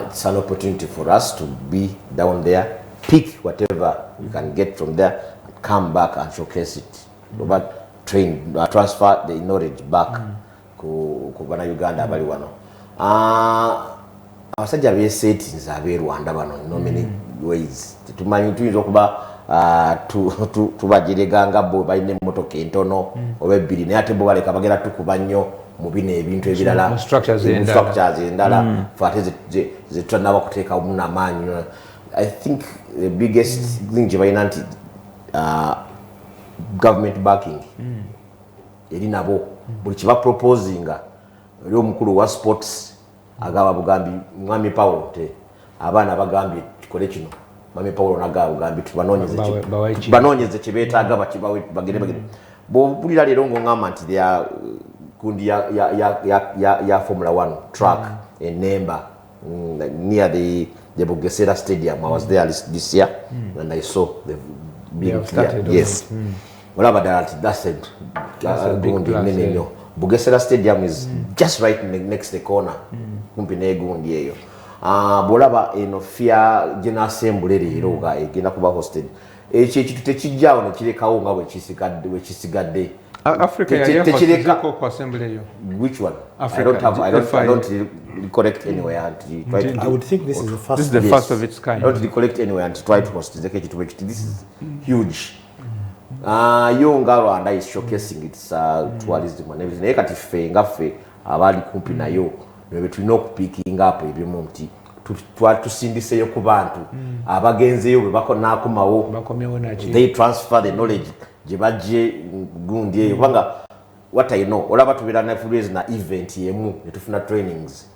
it's an opportunity for us to be down there, pick whatever we can get from there and come back and showcase it, but train transfer the knowledge back ku bana Uganda abali wano. Abasajja besettings abe Rwanda bano in many ways tumanyi tuyinza okuba tubagireganga bo balina emmotoka entono oba ebbiri naye ate bo baleka bagera tukuba nnyo mu bino ebintu ebirala structures endala fate zetutannaba kuteeka munamaanyi. I think the biggest thing gye balina nti government backing eri nabo buli kiba proposinga oli omukulu wa sports agaba bugambi mwami Paulo te abaana bagambye tukole kino mwami Paulo nagaba bugambi tubanonyeze kibeetaaga bagende bw'obulira leero ng'ongamba nti kundi ya Formula 1 track in Nemba near the Bugesera Stadium. I was there this year and I saw the big yes. Well, about that's it. Bugesera Stadium is just right next the corner. Kumpine gundi eyo. Bolaba eno fia General Assembly leero ga egenda kuba hosted. Ekintu tekijjawo ne kirekawo nga bwe kisigadde. Africa ya ko assembly yo. Which one? Africa. I don't recollect anywhere and try to. I would think this is the first. This is the first of its kind. I don't recollect anywhere and try to host the KG2. This is huge. Young Rwanda is showcasing its tourism and everything. Naye kati ffe nga ffe abali kumpi nayo nebe tulina okupicking up ebimu nti tusindiseyo ku bantu abagenzeyo bwe bakonakomawo they transfer the knowledge gye bajje gundi eyo kubanga what I know olaba tubeera na furies na event yemu ne tufuna trainings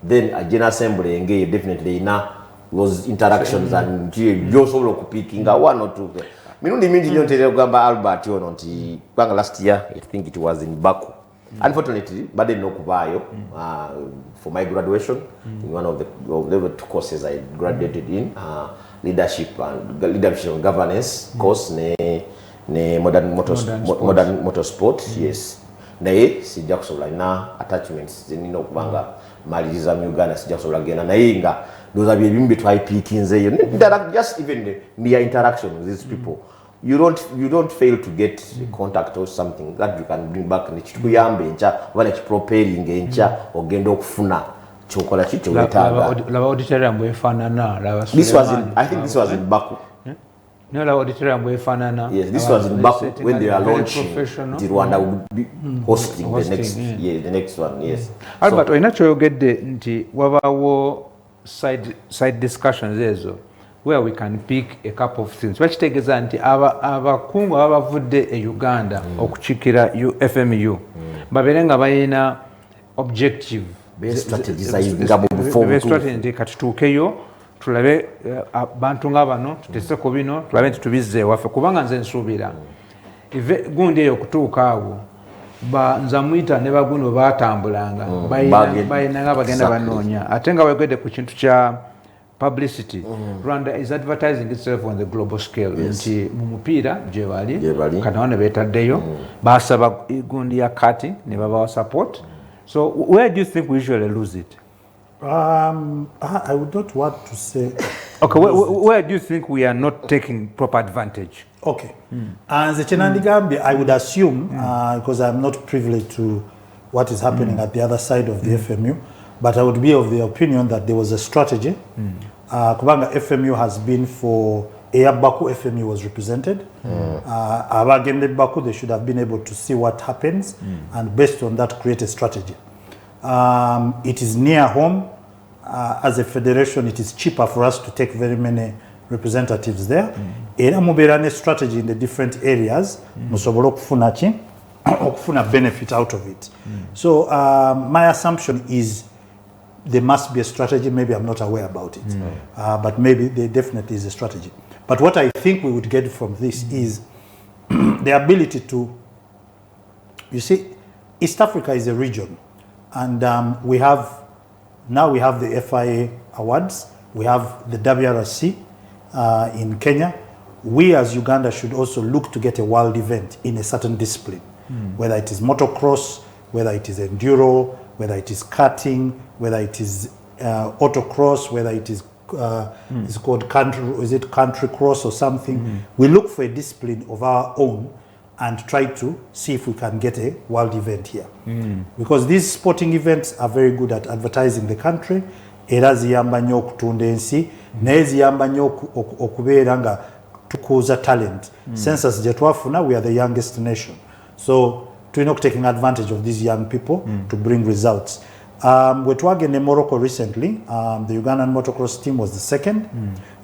then a general assembly engage definitely ina those interactions and byosobola okupickinga one or two mirundi mingi nyo ntere kugamba Albert ono nti kubanga last year I think it was in Baku. Unfortunately, but I didn't know for my graduation in one of the two courses I graduated in, leadership and governance course, modern motorsport. Yes, naye sijja kusobola na attachments zenina okubanga maliriza mu Uganda sijja kusobola genda naye nga those bye bimbi twayipiikinzeeyo just even mere interaction with these people. You don't fail to get contact or something that you can bring back nekikuyambe encha oba nekipropelling encha ogenda okufuna kyokola kikyo wetaaga. Laba auditorium bwefaanana laba I think this was in Baku. No, laba auditorium bwefaanana. Yes, this was in Baku when they are launching. The Rwanda would be hosting the next one. Yes. Albert, olina kyoyogedde nti wabaawo side discussions ezo where we can pick a couple of things. Bakitegeeza nti abakungu abavudde e Uganda okukiikira FMU babeere nga balina objective strategy kati tuukeyo tulabe abantu nga bano tutese ku bino tulabe nti tubizze ewaffe kubanga nze nsuubira gundi eyo okutuuka awo nza muyita ne baguno baatambulanga balina nga bagenda banoonya ate nga wegedde ku kintu kya publicity. Rwanda is advertising itself on the global scale. Nti mu mupiira gye bali kana wane beetaddeyo basaba gundi ya karting ne babawa support So where do you think we usually lose it? I would not want to say. Okay, where do you think we are not taking proper advantage? Okay. As a Chenandigambia, I would assume, because I'm not privileged to what is happening at the other side of the FMU, but I would be of the opinion that there was a strategy. Kubanga FMU has been for Baku FMU was represented. Abagende Baku, they should have been able to see what happens and based on that create a strategy. It is near home. As a federation, it is cheaper for us to take very many representatives there. Era muberane strategy in the different areas. Musobolo okufuna benefit out of it. So my assumption is there must be a strategy. Maybe I'm not aware about it, but maybe there definitely is a strategy. But what I think we would get from this is the ability to, you see, East Africa is a region, and we have the FIA awards, we have the WRC in Kenya. We as Uganda should also look to get a world event in a certain discipline, whether it is motocross, whether it is enduro, whether it is karting, whether it is autocross, whether it is it's called country cross or something. We look for a discipline of our own and try to see if we can get a world event here. Because these sporting events are very good at advertising the country. Era ziyamba nnyo okutunda ensi, naye ziyamba nnyo okubeera nga tukuza talent. Census gye twafuna, we are the youngest nation. So we're taking advantage of these young people to bring results. We twagenda in Morocco recently. The Ugandan motocross team was the second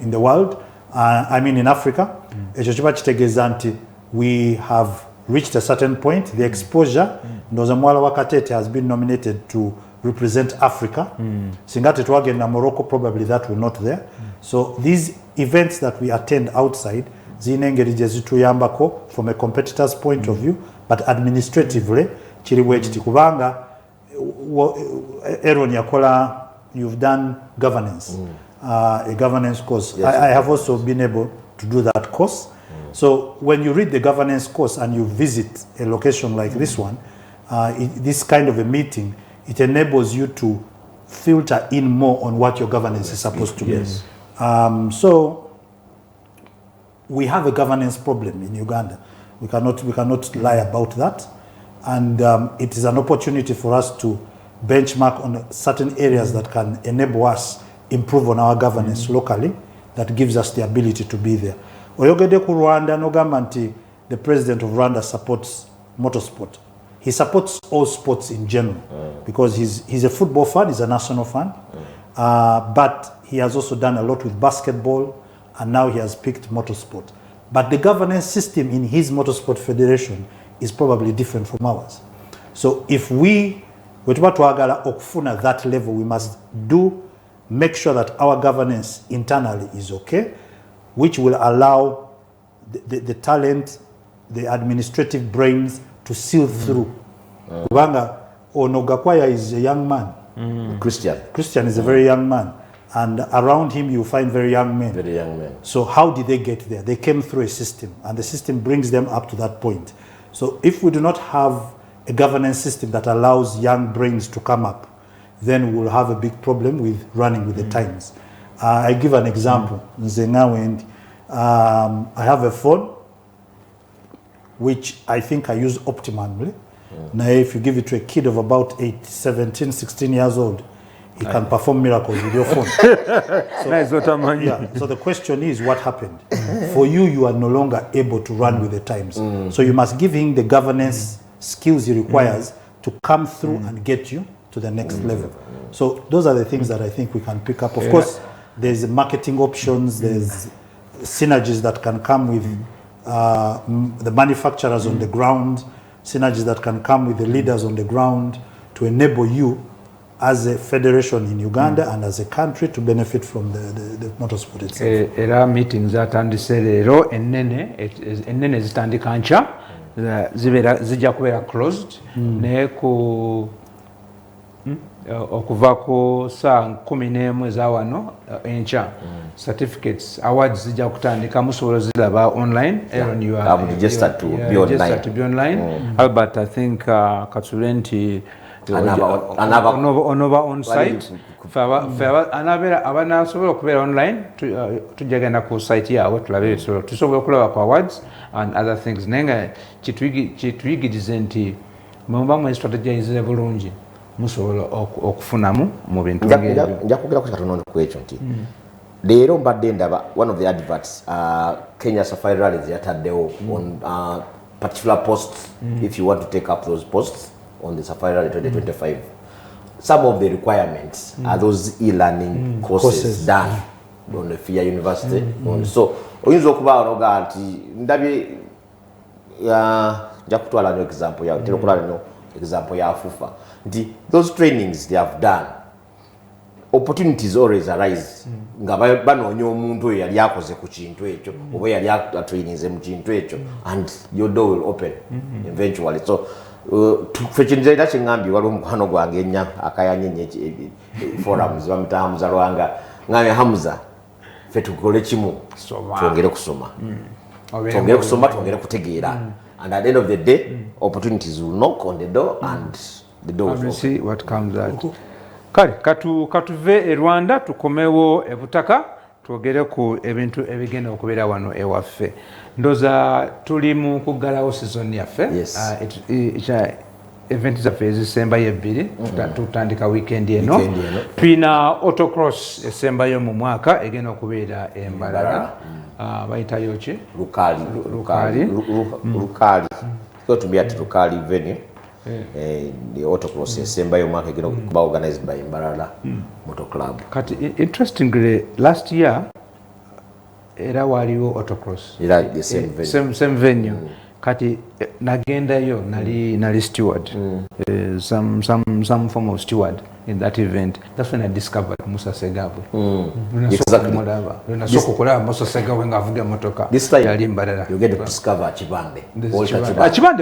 in the world. I mean in Africa. Ekyo kiba kitegeeza nti we have reached a certain point. The exposure, Ndoza Mwala Wakatete has been nominated to represent Africa. Singa tetwagenda Morocco, probably that will not there. So these events that we attend outside, zine engeri gye zituyambako from a competitor's point of view, but administratively, kiri bwe kiti kubanga Aaron yakola, you've done governance, a governance course. Yes, I have also been able to do that course. So when you read the governance course and you visit a location like this one, this kind of a meeting, it enables you to filter in more on what your governance is supposed to be. So we have a governance problem in Uganda. We cannot lie about that. And it is an opportunity for us to benchmark on certain areas that can enable us improve on our governance locally, that gives us the ability to be there. Oyogede ku Rwanda nogamba nti the president of Rwanda supports motorsport. He supports all sports in general because he's a football fan, he's a national fan, but he has also done a lot with basketball, and now he has picked motorsport. But the governance system in his motorsport federation is probably different from ours. So if we wetwatwagala okufuna that level, we must make sure that our governance internally is okay, which will allow the talent, the administrative brains to seal through. Kubanga Onogakwaya is a young man. Christian is a very young man. And around him you find very young men. Very young men. So how did they get there? They came through a system, and the system brings them up to that point. So if we do not have a governance system that allows young brains to come up, then we'll have a big problem with running with the times. I give an example. I have a phone which I think I use optimally. Now if you give it to a kid of about 17, 16 years old, he can perform miracles with your phone. So the question is, what happened? For you, you are no longer able to run with the times. So you must give him the governance skills he requires to come through and get you to the next level. So those are the things that I think we can pick up. Of course, there's marketing options, there's synergies that can come with the manufacturers on the ground, synergies that can come with the leaders on the ground to enable you as a federation in Uganda and as a country to benefit from the motorsport itself. Era meetings atandise leero ennene zitandika nkya zijja kubeera closed naye ku okuva ku saa 11 eza wano enkya certificates awards zijja kutandika musobola ziraba online. Aaron, you are registered to be online. Albert, I think katsule nti onoba on site anabera abanasobola okubeera online tujagenda ku site yaabwe tulabe tusobola okulaba ku awards and other things naye nga kituyigirize nti muba mwestrategize bulungi musobola okufunamu mu bintu nja kwogera ku katono ku ekyo nti leero mbadde ndaba one of the adverts Kenya Safari Rallies yataddewo on particular posts if you want to take up those posts on the Safari Rally 2025 some of the requirements are those e-learning courses done on the FIA University so oyinza okuba onoga nti ndabye nja kutwala no example ya tero kulala no example ya FUFA nti those trainings they have done opportunities always arise nga banoonya omuntu oyo yali akoze ku kintu ekyo oba yali atrainize mu kintu ekyo and your door will open eventually so tufe era kingambye waliwo omukwano gwange ennya akayanyenye forums bamutaha Hamuza Lwanga ngambe Hamuza fe tukole kimu twongere kusoma twongere kutegeera and at the end of the day opportunities will knock on the door and the door will see what comes out kale katuve e Rwanda tukomewo ebutaka twogere ku ebintu ebigenda okubeera wano ewaffe ndoza tuli mu kuggalawo season yaffe event zaffe ezisembayo ebbiri tutandika weekend eno tulina autocross esembayo mu mwaka egenda okubeera embalala bayitayo ki Lukali tumbia ati Lukali venue the autocross esembayo mu mwaka egenda okuba organized by Mbarara Motor Club kati interestingly last year era waliwo autocross era the same venue kati nagendayo nali steward some form of steward in that event that's when I discovered Musa Segabwe exactly nasoko kola Musa Segabwe ngavuga motoka yali Mbarara you get to discover Chibande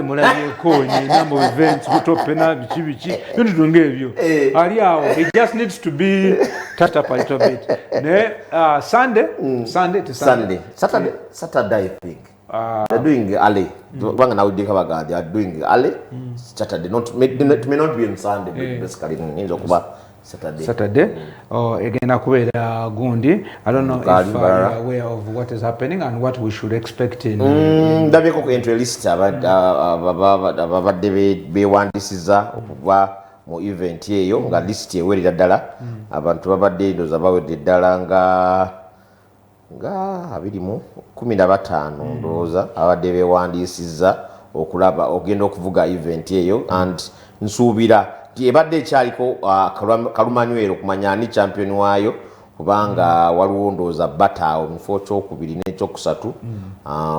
mulabiko ni number of events kutopena bichi bintu tunge ebyo ali awo it just needs to be touched up a little bit ne Sunday Saturday I think they're doing early. They are doing early Saturday. It may not be on Sunday, basically. Saturday. Again, Akueda Gundi. I don't know if you are aware of what is happening and what we should expect in. Dabeko entry list about this is mu event yeyo nga list eweri daddala abantu babadde ndoza bawedde ddala nga 2015 ndowooza abadde beewandiisizza okulaba ogenda okuvuga event eyo and nsuubira nti ebadde ekyaliko kalumanywero okumanya ani champion waayo kubanga waliwo ndowooza bataawo mu kifo kyokubiri n'ekyokusatu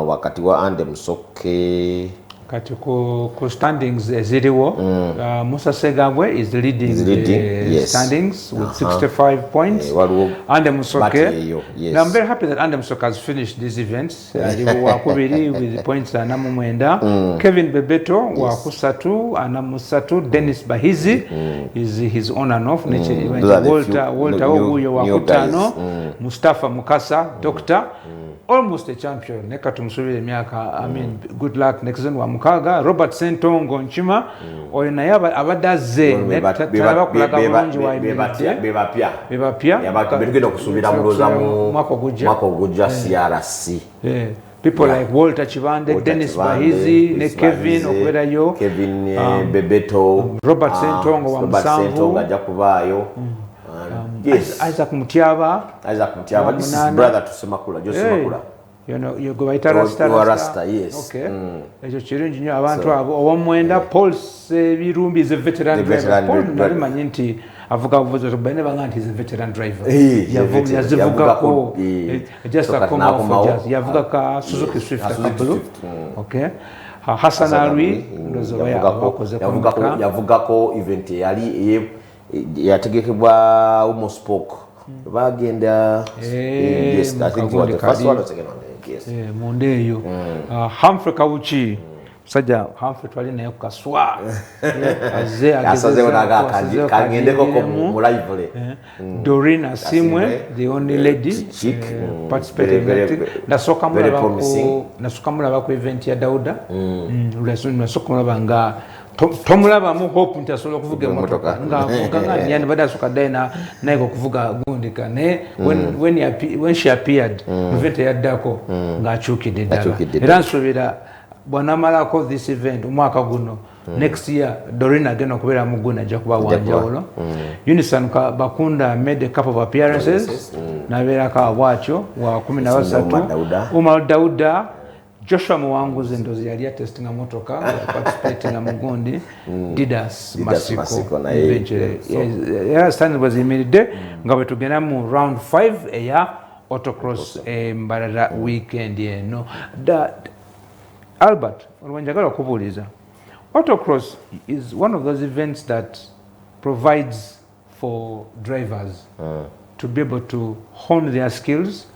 wakati wa Ande Musoke kati ku standings eziriwo Musa Segabwe is leading the standings with 65 points Ande Musoke now I'm very happy that Ande Musoke has finished these events wakubiri with points anamumwenda Kevin Bebeto wakusatu anamusatu Dennis Bahizi is his on and off Walter Oguyo wakutano Mustafa Mukasa Dr. almost a champion neka tumusubire emyaka I mean good luck next season wa mukaga Robert Sentongo Nchima oyo naye abadaze netaba kulaga bulungi wa bebapya yabagenda okusubira muloza mu mwaka ogujja CRC people like Walter Chibande, Dennis Bahizi, ne Kevin okuberayo Bebeto Robert Sentongo wa Musanvu ajakubayo yes Isaac Mutiaba this is brother to Semakula Jose Semakula you go baita rasta yes okay ejo challenge nyo abantu abo owamwenda Paul Sebirumbi is a veteran driver Paul nalimanyi nti avuga vuzo bene banganti is a veteran driver yavuga ko just a come off just yavuga ka Suzuki Swift akabulu okay Hassan Alwi ndozo yavuga ko event yali yategekebwa MOTORSPORT bagenda yes I think what the first one or second one yes mondeyo Humphrey Kawuchi sajja Humphrey twali naye kukaswa asaze onaga kangendeko mu live Doreen Asimwe the only lady participating nasoka mulaba ku event ya Dauda nasoka mulaba nga tomulabamu hope nti asobola okuvuga emmotoka nga yani bada asuka dena naye okuvuga gundika ne when she appeared event yaddako ng'akyukidde ddala era nsuubira bw'anamalako this event omwaka guno next year Dorina agenda okubeera mu guno ajja kuba wanjawulo Unison Bakunda made a couple of appearances nabeerako bwatyo wa 13 Umar Dauda Joshua Muwanguzi ndozi yali atestinga motoka participating mu gundi Didas Masiko eventually stand was immediate nga bwe tugenda mu round 5 eya autocross MBARARA weekend no that Albert olwanjagala okubuuliza autocross is one of those events that provides for drivers to be able to hone their skills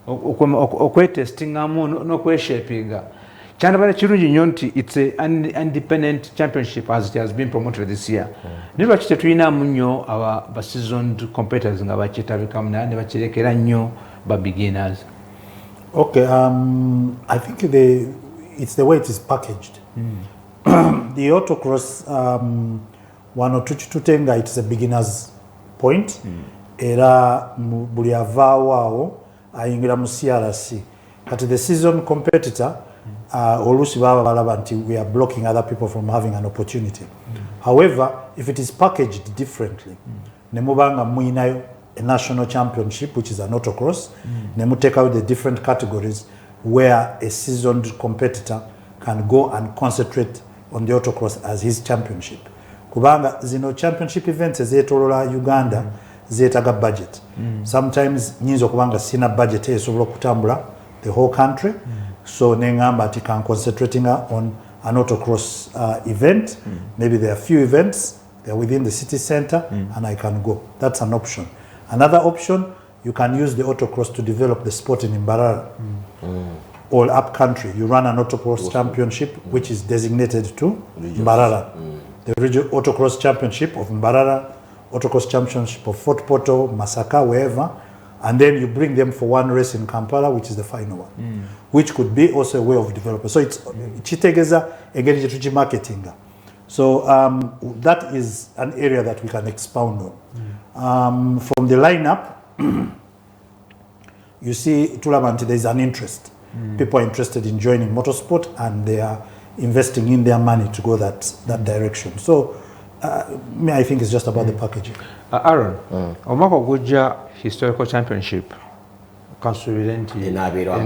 okwetestingamu n'okweshapinga kyandabala kirungi nnyo nti it's an independent championship as it has been promoted this year naye lwaki tetulinamu nnyo ba seasoned competitors nga bakyetabikamu naye ne bakirekera nnyo ba beginners. Okay, I think it's the way it is packaged. The autocross wano tukitutenga it's a beginner's point era buli avaawo awo ayingira mu CRC kati the season competitor oluusi baba balaba nti we are blocking other people from having an opportunity. However, if it is packaged differently ne mubanga muinayo a national championship which is an autocross ne muteka out the different categories where a seasoned competitor can go and concentrate on the autocross as his championship. Kubanga zino championship events ezetolola Uganda zetaga budget. Sometimes nyinzo kubanga sina budget esobola kutambula the whole country. So nengamba ati can concentrating on an autocross event. Maybe there are few events, they're within the city center and I can go. That's an option. Another option, you can use the autocross to develop the sport in MBARARA. All up country, you run an autocross championship which is designated to MBARARA. The regional autocross championship of MBARARA, autocross championship of Fort Portal, Masaka, wherever, and then you bring them for one race in Kampala, which is the final one, which could be also a way of development. So it's chitegeza engage marketing. So that is an area that we can expound on. From the lineup, you see Tulamanti, there is an interest. People are interested in joining motorsport and they are investing in their money to go that direction. So I think it's just about the packaging. Aaron, omwaka ogujja historical championship kansuubire nti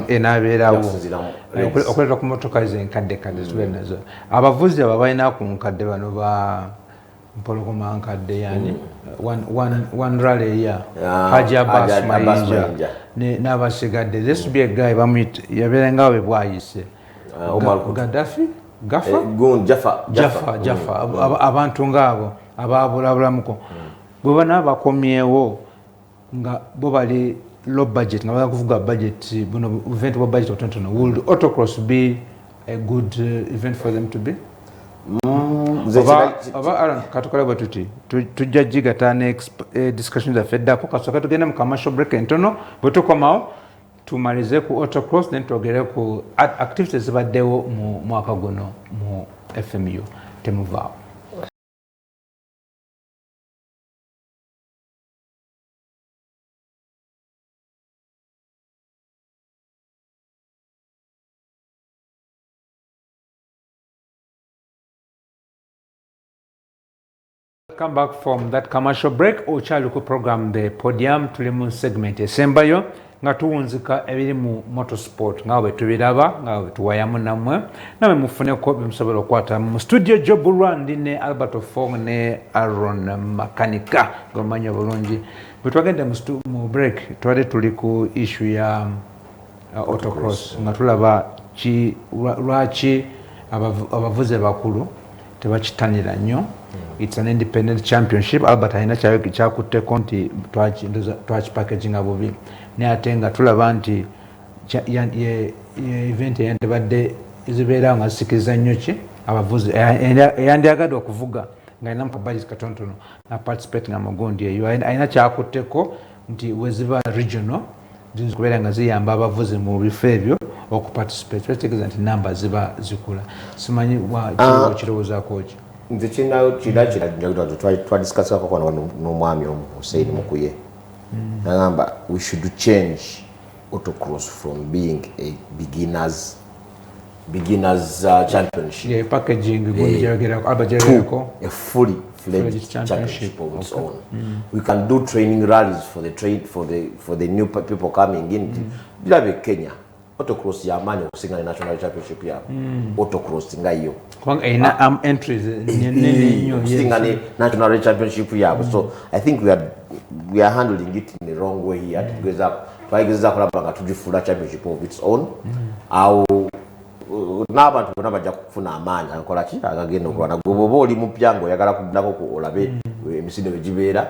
enabeerawo okuleta ku motoka ezenkadde zibeere nazo abavuzi abo balina ku nkadde bano ba mpologoma nkadde yani one rally ya Haji Abbas Mayinja n'abasigadde this be a guy bamwita yabeerengawo bwe bwayise Gaddafi Jaffa abantu ngaabo abaabulabulamuko bwe bana bakomyewo nga bo bali low budget nga bakuvuga budget buno event wa budget otono will autocross be a good event for them to be aba katukala batuti tujja jigata next discussions za feddako kasoka tugenda mu commercial break entono bwetukomawo tumalize ku autocross then togere ku activities zibaddewo mu mwaka guno mu FMU temuvaawo. Come back from that commercial break. Ochaluku program the Podium tulimu segment esembayo nga tuwunzika ebiri mu motorsport nga bwe tubiraba nga bwe tuwayamu namwe nawe mufuneko bimusobola okwata mu studio Job Rwandi ne Albert Ofong ne Aaron Makanika gomanyo bulungi bwe twagenda mu break twali tuli ku issue ya autocross nga tulaba lwaki abavuze bakulu tebakitanira nnyo. It's an independent championship. Albert aina kyakutte konti twachi packaging abubi ne atenga tulaba nti event yandibadde izibeera nga zisikiza nnyo ki abavuzi eyandyagadde okuvuga nga ina budget katontono na participate nga mugundi eyo aina kyakutteko nti weziba regional zikubeera nga ziyamba abavuzi mu bifo ebyo okuparticipate kitegeeza nti namba ziba zikula simanyi kirowoozaako ki. nze kinayo twadiscussa kwa n'omwami omu Hussein Mukuye nagamba we should change autocross from being a beginners championship, yeah, packaging to a fully fledged championship of its own. We can do training rallies for the new people coming in. Bila Kenya autocross ya manyo kusinga national championship ya autocross ngayo kwanga ina entries kusinga national championship ya. So I think we are handling it in the wrong way here. Twageza kulaba tujifula championship of its own au n'abantu bonna bajja kufuna amaanyi akola ki agagenda okulwana gwoba oli mupyango oyagala kuddako ku olabe emisinde wegibeera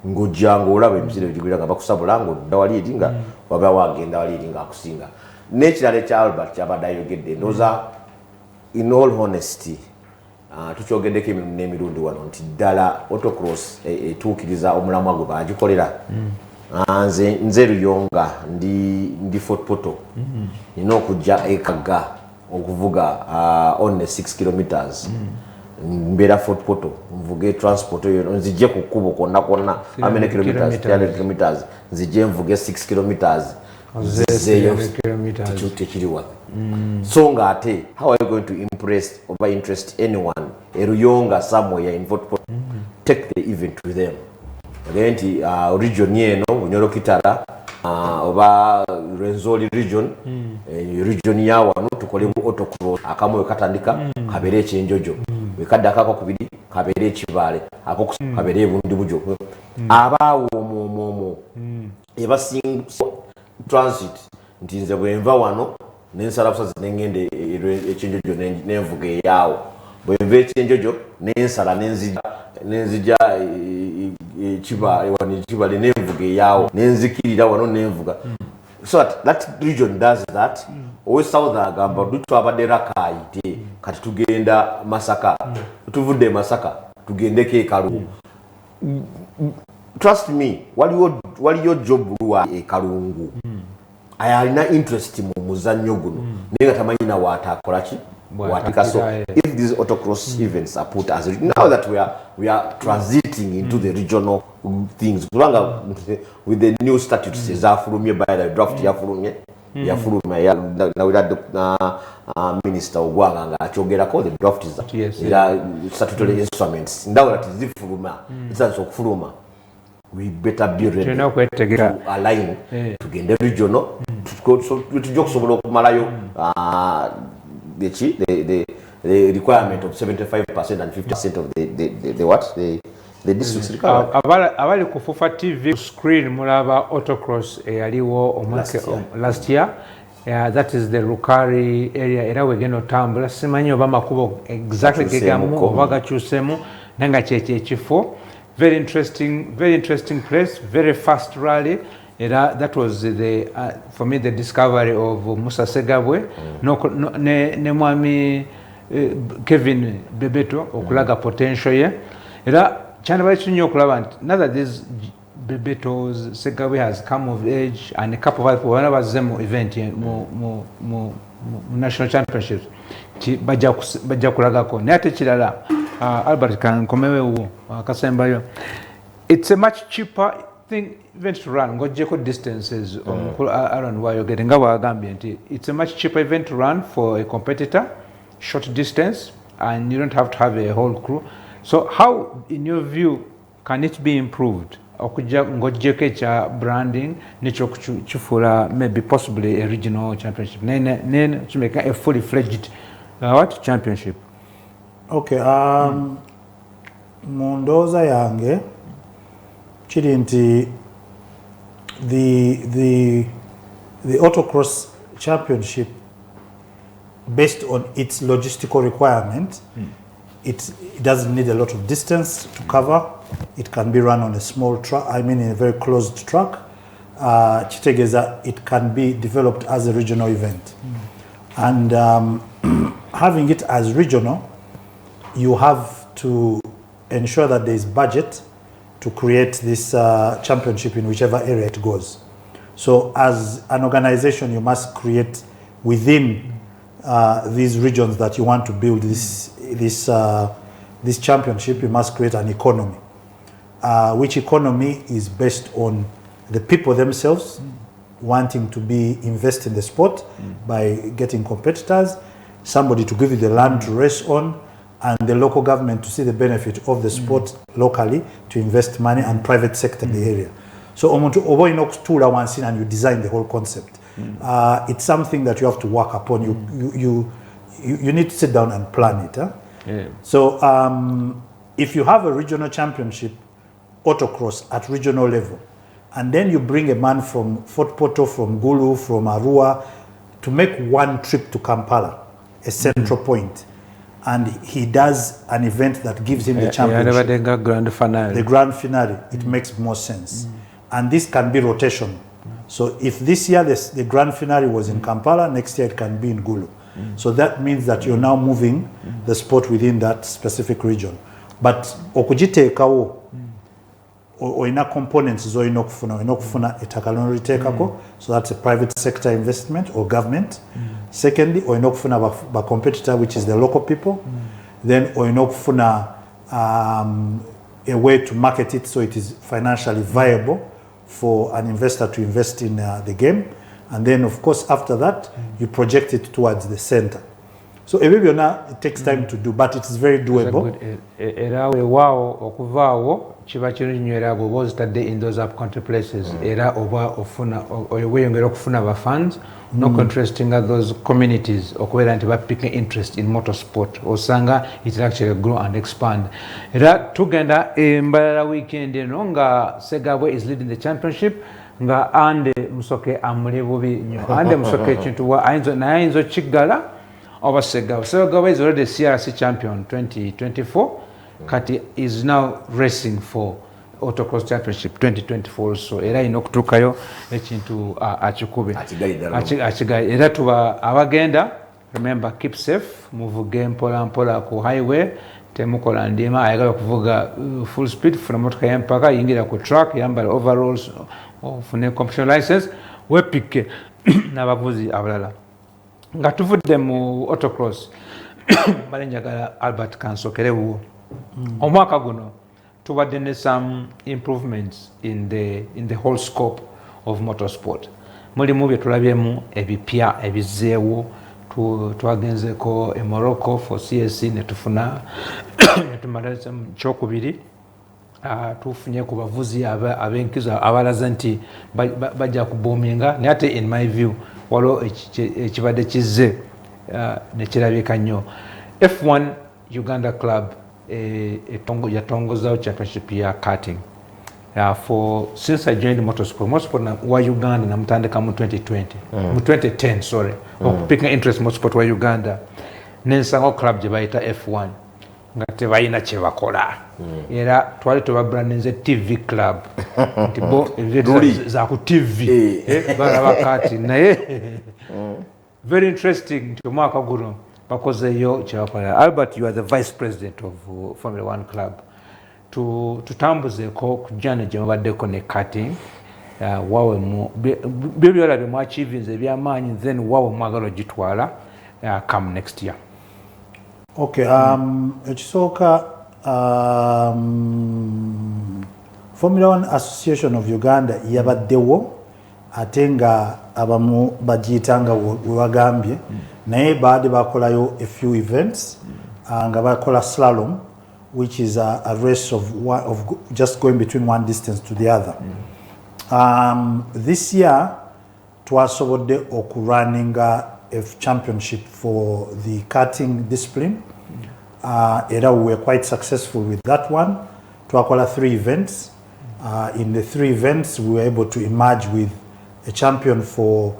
ng'ojjanga olaba emisinde wegibeera nga bakusabula ng'odda wali eri nga waba wagenda wali eri ng'akusinga. N'ekirala ekya Albert kyabadde ayogedde ndowooza in all honesty tukyogeddeko n'emirundi wano nti ddala autocross etuukiriza omulamwa gwe bagikolera. Nze Luyonga ndi Fort Poto nina okujja ekaga okuvuga on 6 kilometers mbeera Fort Poto nvuge transport nzije ku kkubo konna how many kilometers 300 kilometers nzije nvuge 6 kilometers zeyo tekiriwa. So nga ate how are you going to impress or interest anyone Luyonga somewhere in Fort Poto? Take the event with them nti region yeno Bunyoro Kitara oba Rwenzori region region ya wano tukole autocross akamu katandika kabere ekyenjojo wekadda akako kubiri kabere ekibale ako kabere bundi bujo abawo momo ebasing transit ntinze bwenva wano nensala busazi nengende ekyenjojo nenvuge yawo bwenva ekyenjojo nensala nenzija chibale nenvuge yawo nenzikirira wano nenvuga. So that region does that. Owe South agamba dutu abadde rakaite kati tugenda Masaka tuvudde Masaka tugendeke Kalungu. Trust me, waliyo job luwa Kalungu ayalina interest mu muzannyo guno naye tamanyi na watakola ki watika. So if these autocross events are put as now that we are transiting into the regional things with the new statutes zafulumye by the draft yafulumye na minister Ogwanga nga akyogerako the draft is statutory instruments ndawo that zifuluma isanso okufuluma. We better be ready to align tugende regional tujja okusobola okumalayo the requirement of 75% and 50% of the districts required. Abali ku Fufa TV screen mulaba autocross yaliwo last year. That is the Rukari area era wegenda otambula simanyi oba makubo exactly gegamu oba gakyusemu nanga kyekyo ekifo. Very interesting place, very fast rally. That was for me the discovery of Musa Segabwe ne mwami Kevin Bebeto okulaga potential ye. Chana bali chinyo okulaba nti now that this Bebetos Segabwe has come of age and a couple of people whenever zemu event mu national championships bajja kulagako nate kirala Albert kankomewe uwo akasembayo. It's a much cheaper thing event to run ngojeko distances around where you're getting nti it's a much cheaper event to run for a competitor, short distance, and you don't have to have a whole crew. So how in your view can it be improved okuja ngojeko cha branding nicho kuchufura maybe possibly a regional championship then to make a fully fledged championship? Okay, mundoza yange kiri nti the autocross championship based on its logistical requirement it doesn't need a lot of distance to cover. It can be run on a small track, in a very closed track. Chitegeza, it can be developed as a regional event. And having it as regional, you have to ensure that there is budget to create this championship in whichever area it goes. So as an organization, you must create within these regions that you want to build this this championship, you must create an economy, which economy is based on the people themselves wanting to invest in the sport by getting competitors, somebody to give you the land to race on, and the local government to see the benefit of the sport locally to invest money, and private sector in the area. So omuntu oba ino kutuula wansi and you design the whole concept. It's something that you have to work upon. You need to sit down and plan it. Huh? Yeah. So if you have a regional championship, autocross at regional level, and then you bring a man from Fort Portal, from Gulu, from Arua, to make one trip to Kampala, a central point, and he does an event that gives him the championship, the grand finale, it makes more sense. And this can be rotational. So if this year the grand finale was in Kampala, next year it can be in Gulu. So that means that you're now moving the sport within that specific region. But okujiteekawo oyina components zoyina okufuna ettaka lyono, so that's a private sector investment or government. Secondly, oyina okufuna ba competitor, which is the local people. Then oyina okufuna a way to market it so it is financially viable for an investor to invest in the game. And then of course after that you project it towards the center. So it takes time to do, but it is very doable. Era weewaawo okuvaawo kiba kirungi era bw'oba ozitadde in those up-country places, era oba ofuna weyongera okufuna ba funds no contrasting those communities okubeera nti bapicking interest in motorsport, osanga it will actually grow and expand. Era tugenda Mbarara weekend eno nga Segabwe is leading the championship, nga Ande Musoke amuli bubi nnyo. Ande Musoke ekintu naye ayinza okiggala oba Segabwe. Segabwe is already CRC champion 2024. Kati is now racing for Autocross Championship 2024 also. Era ino kutukayo ekintu achikube. Achigai. Era tuba abagenda, remember keep safe, muvuge mpola ku highway, temukola ndima ayagala kuvuga full speed from motoka yempaka yingira ku track, yambala overalls ofune competition license, wepike n'abavuzi abalala. Nga tuvudde mu autocross bale njagala Albert Kansokerewo. Omwaka guno tubadde ne some improvements in the whole scope of motorsport. Mulimu bye tulabyemu ebipya ebizzeewo, twagenzeko e Morocco for CSC ne tufuna netumalaza kyokubiri, tufunye ku bavuzi ab'enkizo abalaza nti bajja kuboominga, naye ate in my view waliwo ekibadde kizze ne kirabika nnyo. F1 Uganda Club yatongozawo championship ya karting. Since I joined motorsport wa Uganda namutandika mu 2020, mu 2010 sorry, okupika interest motorsport wa Uganda, nensango club gye bayita F1 nga tebalina kye bakola. Era twali tubabrandinze TV club nti bo za ku TV balaba karting naye very interesting nti omwaka guno bakozeyo kyabakola. Albert, you are the vice president of Formula 1 club. Tutambuzeko kujana gye mubaddeko ne karting, wawe mu byolabye mu achievings ebyamaanyi, then wawe mwagala ogitwala come next year. Okay, ekisooka Formula 1 Association of Uganda yabaddewo ate nga abamu bagiyitanga wewagambye, naye baade bakolayo a few events nga bakola slalom, which is a race of just going between one distance to the other. This year twasobodde okurunninga a championship for the karting discipline. Era we were quite successful with that one. Twakola 3 events. In the 3 events we were able to emerge with a champion for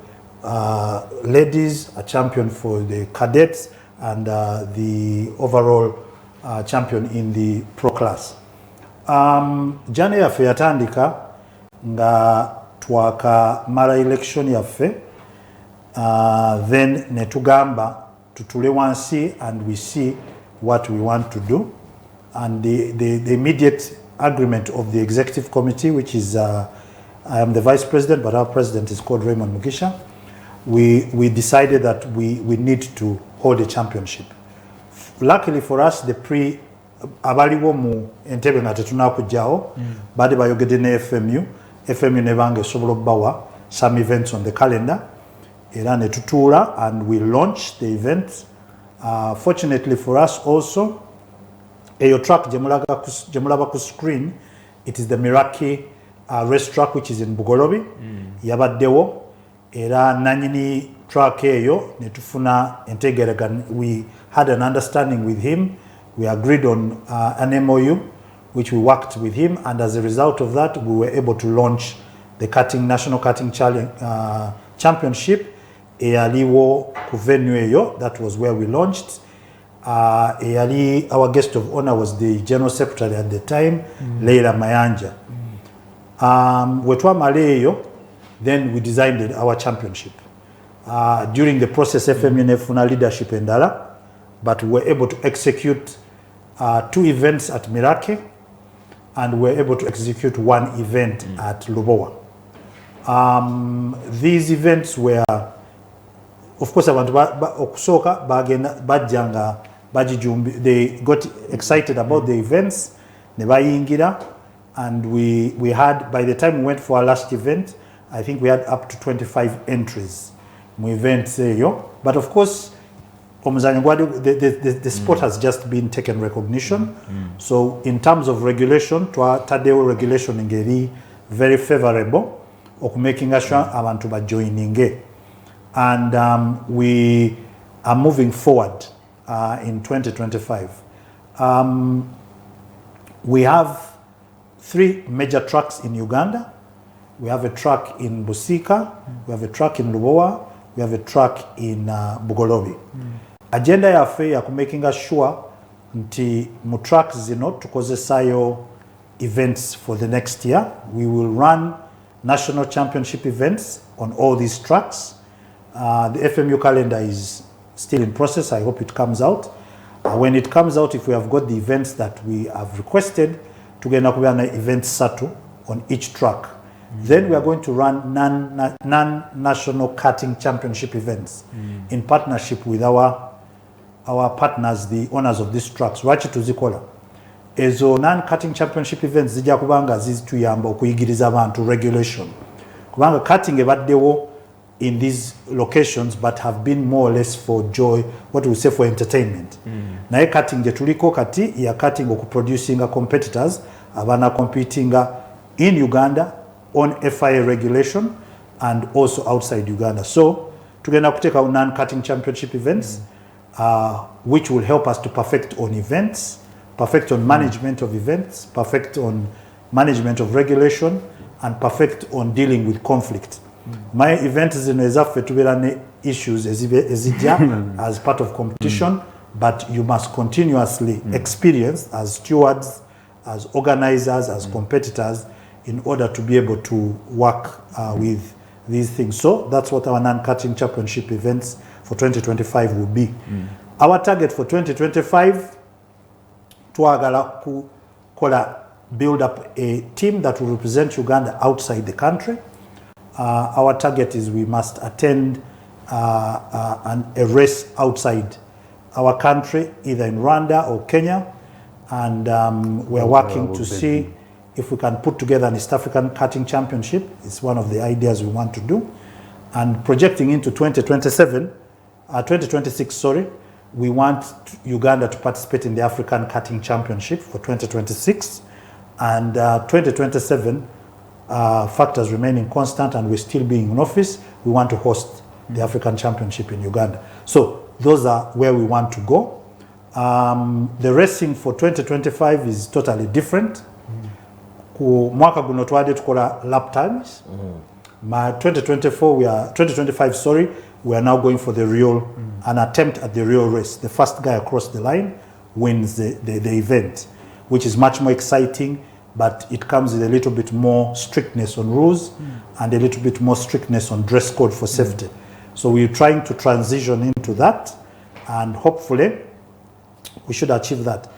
ladies, a champion for the cadets, and the overall champion in the pro class. Jana yaffe yatandika nga twakamala election yaffe, then netugamba tutule wansi and we see what we want to do, and the immediate agreement of the executive committee, which is I am the vice president, but our president is called Raymond Mugisha. We decided that we need to hold a championship. Luckily for us, the abaliwo mu Entebbe nga tetunakujjawo badde bayogedde ne FMU ne bange esobola obbawa some events on the calendar era ne tutuula and we launch the event. Fortunately for us also, eyo track jemulaba ku screen, it is the Miraki race track which is in Bugolobi. Yabaddewo era nanyini track eyo netufuna Entebbe. We had an understanding with him. We agreed on an MOU which we worked with him, and as a result of that we were able to launch the National Karting Championship eyaliwo ku venue eyo. That was where we launched. Our guest of honor was the General Secretary at the time, Leila Mayanja. Wetwamala eyo, then we designed our championship. During the process, FMU nefuna leadership endala, but we were able to execute 2 events at Miraki, and we were able to execute 1 event at Lubowa. These events were, of course, abantu okusoka bajjanga bajijumbi. They got excited about the events, ne bayingira, and we had, by the time we went for our last event, I think we had up to 25 entries mu events eyo. But of course, the sport has just been taken recognition. So in terms of regulation, twaddeo regulation ngeri very favorable making sure abantu ba joining, and we are moving forward in 2025. We have 3 major tracks in Uganda. We have a track in Busika, we have a track in Lubowa, we have a track in Bugolobi. Agenda yaffe ya making sure nti mu tracks zino tukozesayo events for the next year. We will run national championship events on all these tracks. The FMU calendar is still in process. I hope it comes out. When it comes out, if we have got the events that we have requested, tugenda kubeera events satu on each track. Then we are going to run non-national karting championship events in partnership with our partners, the owners of these tracks. Lwaki tuzikola? Ezo non-karting championship events zijja kubanga zituyamba okuyigiriza abantu regulation. Kubanga karting ebaddewo in these locations but have been more or less for joy, what we say for entertainment. Naye karting je tuliko kati ya karting okuproducinga competitors abana competinga in Uganda on FIA regulation and also outside Uganda. So tugenda kuteka non-karting championship events which will help us to perfect on events, perfect on management of events, perfect on management of regulation, and perfect on dealing with conflict. My event is in ezaffe tubeera issues ezijja as part of competition, but you must continuously experience as stewards, as organizers, as competitors, in order to be able to work with these things. So that's what our non-karting championship events for 2025 will be. Our target for 2025, twagala build up a team that will represent Uganda outside the country. Our target is we must attend a race outside our country, either in Rwanda or Kenya, and we're working to see if we can put together an East African karting championship. It's one of the ideas we want to do. And projecting into 2026, sorry, we want Uganda to participate in the African Karting Championship for 2026. And 2027, factors remaining constant and we're still being in office, we want to host the African Championship in Uganda. So those are where we want to go. The racing for 2025 is totally different. Mwaka guno twadde tukola lap times. My 2025, sorry, we are now going for the real, an attempt at the real race. The first guy across the line wins the event, which is much more exciting, but it comes with a little bit more strictness on rules and a little bit more strictness on dress code for safety. So we're trying to transition into that, and hopefully we should achieve that.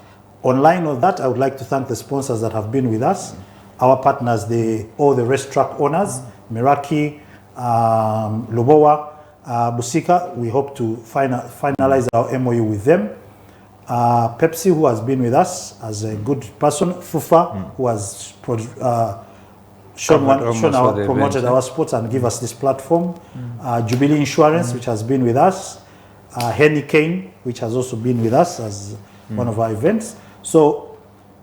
Online of that, I would like to thank the sponsors that have been with us, our partners, all the racetrack owners, Miraki, Lubowa, Busika. We hope to finalize our MOU with them. Pepsi, who has been with us as a good person, FUFA, who has promoted our sports and give us this platform, Jubilee Insurance, which has been with us, Henny Kane, which has also been with us as one of our events. So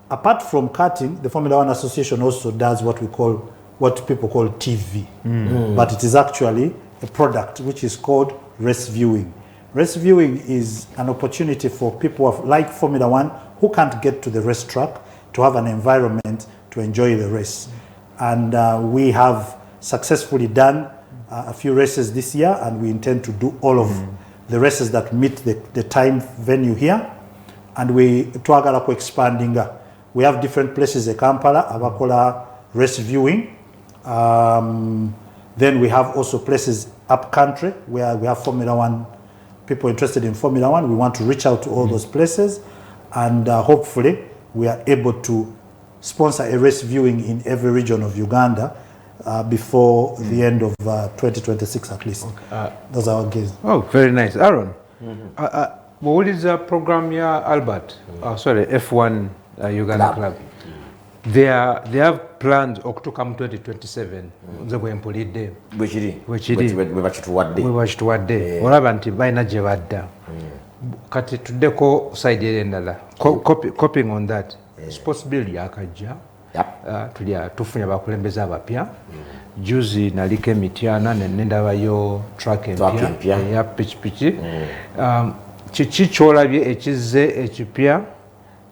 apart from karting, the Formula One Association also does what people call TV, but it is actually a product which is called race viewing. Race viewing is an opportunity for people like Formula One who can't get to the racetrack to have an environment to enjoy the race. And we have successfully done a few races this year, and we intend to do all of the races that meet the time venue here. And we twagala ku expanding. We have different places in Kampala, abakola race viewing. Then we have also places up country where we have Formula One, people interested in Formula One. We want to reach out to all those places, and hopefully we are able to sponsor a race viewing in every region of Uganda before the end of 2026 at least. Okay. Those are our gains. Oh, very nice. Aaron, what is the program here, Albert? Sorry, F1 Uganda Club. They have plans to come 2027. We kati tuddeko side endala coping on that sports bill yakajja tufunye abakulembeze abapya juzi naliko emityana nendabayo track empya ya pichipichi kiki kyolabye ekizze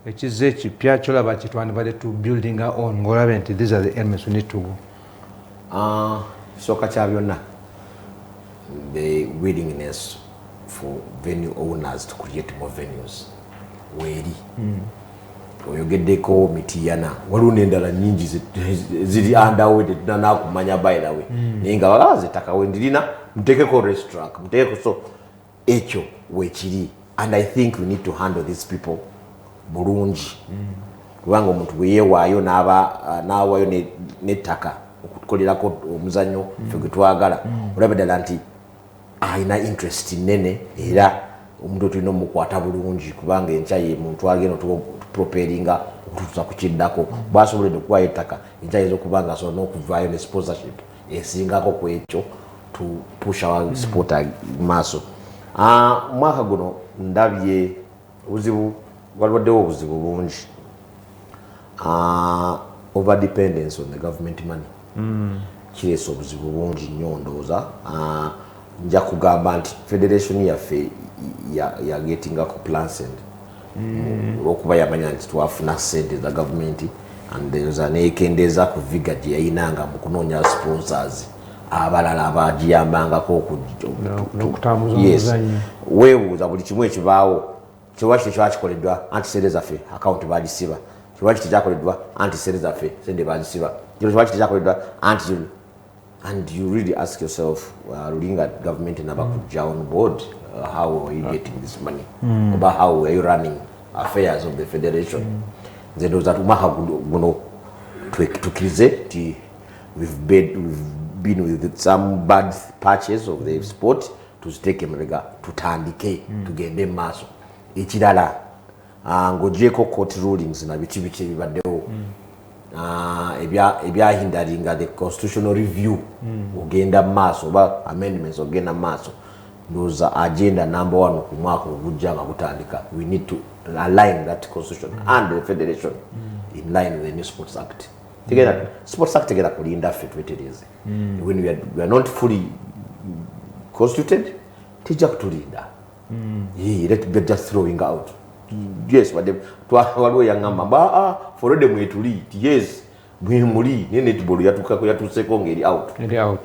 ekipya kyolaba kitwandibadde to building on ng'olabye nti these are the elements we need to go. Kisooka kya byonna the willingness for venue owners to create more venues weeri oyogeddeko mitiyana waliwo n'endala nnyingi ziri andawe tetunanakumanya bayirawe naye nga bazitakawe ndirina muteekeko racetrack muteekeko so ekyo weekiri, and I think we need to handle these people bulungi kubanga omuntu bwe yeewaayo n'awaayo n'ettaka okukolerako omuzannyo ffe gwe twagala olaba ddala nti ayina interest nene era omuntu tulina omukwata bulungi kubanga enkya ye muntu agenda tuproperinga okutuusa ku kiddako bwasoboledde okuwayo ettaka enkya yinza okuba nga asobola n'okuvaayo ne sponsorship esingako ku ekyo to push our sport maaso. Mwaka guno ndabye waliwaddewo obuzibu bungi, over dependence on the government money kireese obuzibu bungi nnyo ndowooza. Nja kugamba nti federation yaffe yagetingako plans olwokuba yamanya nti twafuna sente za gavumenti andeoza neekendeeza ku viga gye yayinanga mu kunoonya sponsors abalala abagiyambangako weebuuza buli kimu ekibaawo kiwaki tekyakikoleddwa anti sente zaffe account bagisiba, kiwaki tekyakoleddwa anti sente zaffe sente bagisiba, kiwaki tekyakoleddwa anti. And you really ask yourself, looking at government and on board, how are you getting this money? About how are you running affairs of the federation? Then those that we've been with some bad patches of the sport to take him to tandike to get them mass. Ichidala ngojeko court rulings na bichi bibaddewo. Ebyahindaringa the constitutional review ogenda maaso oba amendments ogenda maaso ndoza agenda number 1 ku mwaka ogujja nga kutandika. We need to align that constitution and the federation in line with the new sports act. Together sports act together kulinda ffe twetereze when we are not fully constituted tijja kutulinda let be just throwing out. Yes, but waliwo yangamba for them wetuli yes bwe muli ne netball yatukako yatuseko ngeri out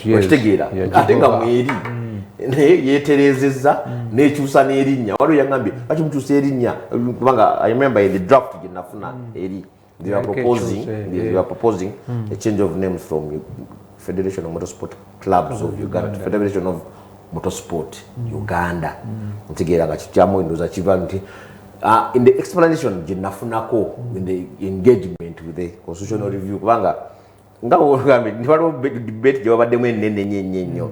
yes tegeera ate nga mweri ne yeterezeza nekyusa n'erinnya waliwo yangambye kati mukyusa erinnya kubanga I remember in the draft gye nafuna eri they are proposing a change of name from Federation of Motorsport Clubs of Uganda to Federation of Motorsport Uganda ntegeera nga kikyamu ndoza kiva nti in the explanation nafunako in the engagement with the constitutional review kubanga nga ogambe ndibalo debate gye babaddemu ennene nnyo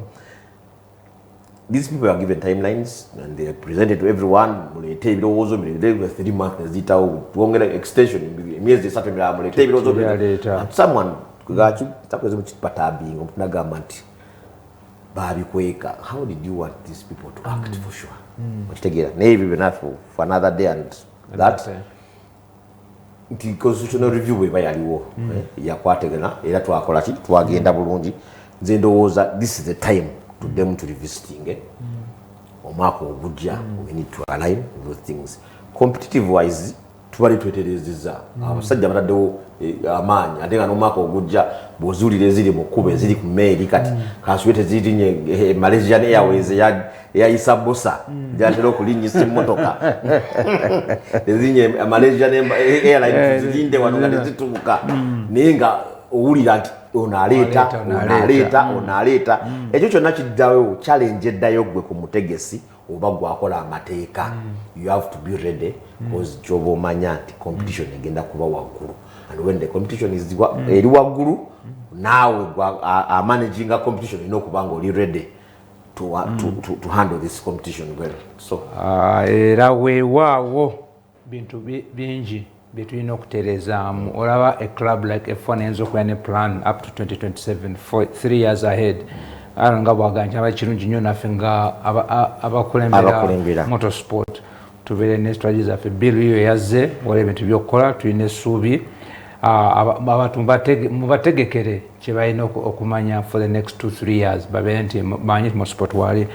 these people are given timelines and they are presented to everyone. Mulete ebirowozo mulete 3 months zitawo tuongera extension emyezi 3 mira mulete ebirowozo and someone kugachi takweze muchipatabingo tunagamba nti babikweka. How did you want these people to act for sure? Muchitegera maybe enough for another day and that the constitutional review we bayaliwo yakwategana era twakola ki twagenda bulungi nze ndowooza this is the time to them to revisiting omwaka ogujja we need to align those things competitive wise tubali tweterezeza abasajja bataddewo amaanyi ate nga n'omwaka ogujja bw'ozuulira ziri mu kkubo eziri ku meeri kati kasuwete zirinye Malaysian Airways eyayisa bosa gyatera okulinnyisa emmotoka ezinye Malaysian Airlines zirinde wano nga tezituuka naye nga owulira nti onaleeta ekyo kyonna kiddawo challenge eddayo gwe ku mutegesi oba gwakola amateeka you have to be ready because kyoba omanya nti competition egenda kuba waggulu and when the competition is eri waggulu naawe managing competition olina okuba nga oli ready to handle this competition well. So era weewaawo bintu bingi betulina okutereezaamu olaba a club like F1 enzo okuba ne plan up to 2027 for 3 years ahead nga bwaganja aba kirungi nnyo naffe nga abakulembera motorsport tubeere ne strategy zaffe bill iyo yazze waliwo ebintu by'okukola tulina essuubi abantu mubategekere kye balina okumanya for the next 2-3 years babeere nti manyi motorsport wali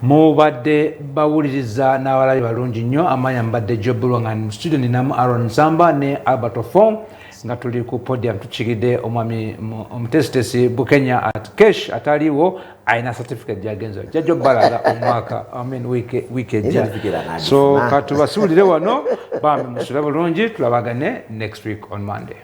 mubadde bawuliriza n'abalabi balungi nnyo amanya mbadde jobulwa nga mu studio ninamu Aaron Nsamba ne Albert Ofong nga tuli ku podium tukiridde omwami omutesitesi Bukenya at Kesh ataliwo ayina certificate gyagenza jajjo balaga omwaka week ejja so katubasuulire wano bambi musula bulungi tulabagane next week on Monday.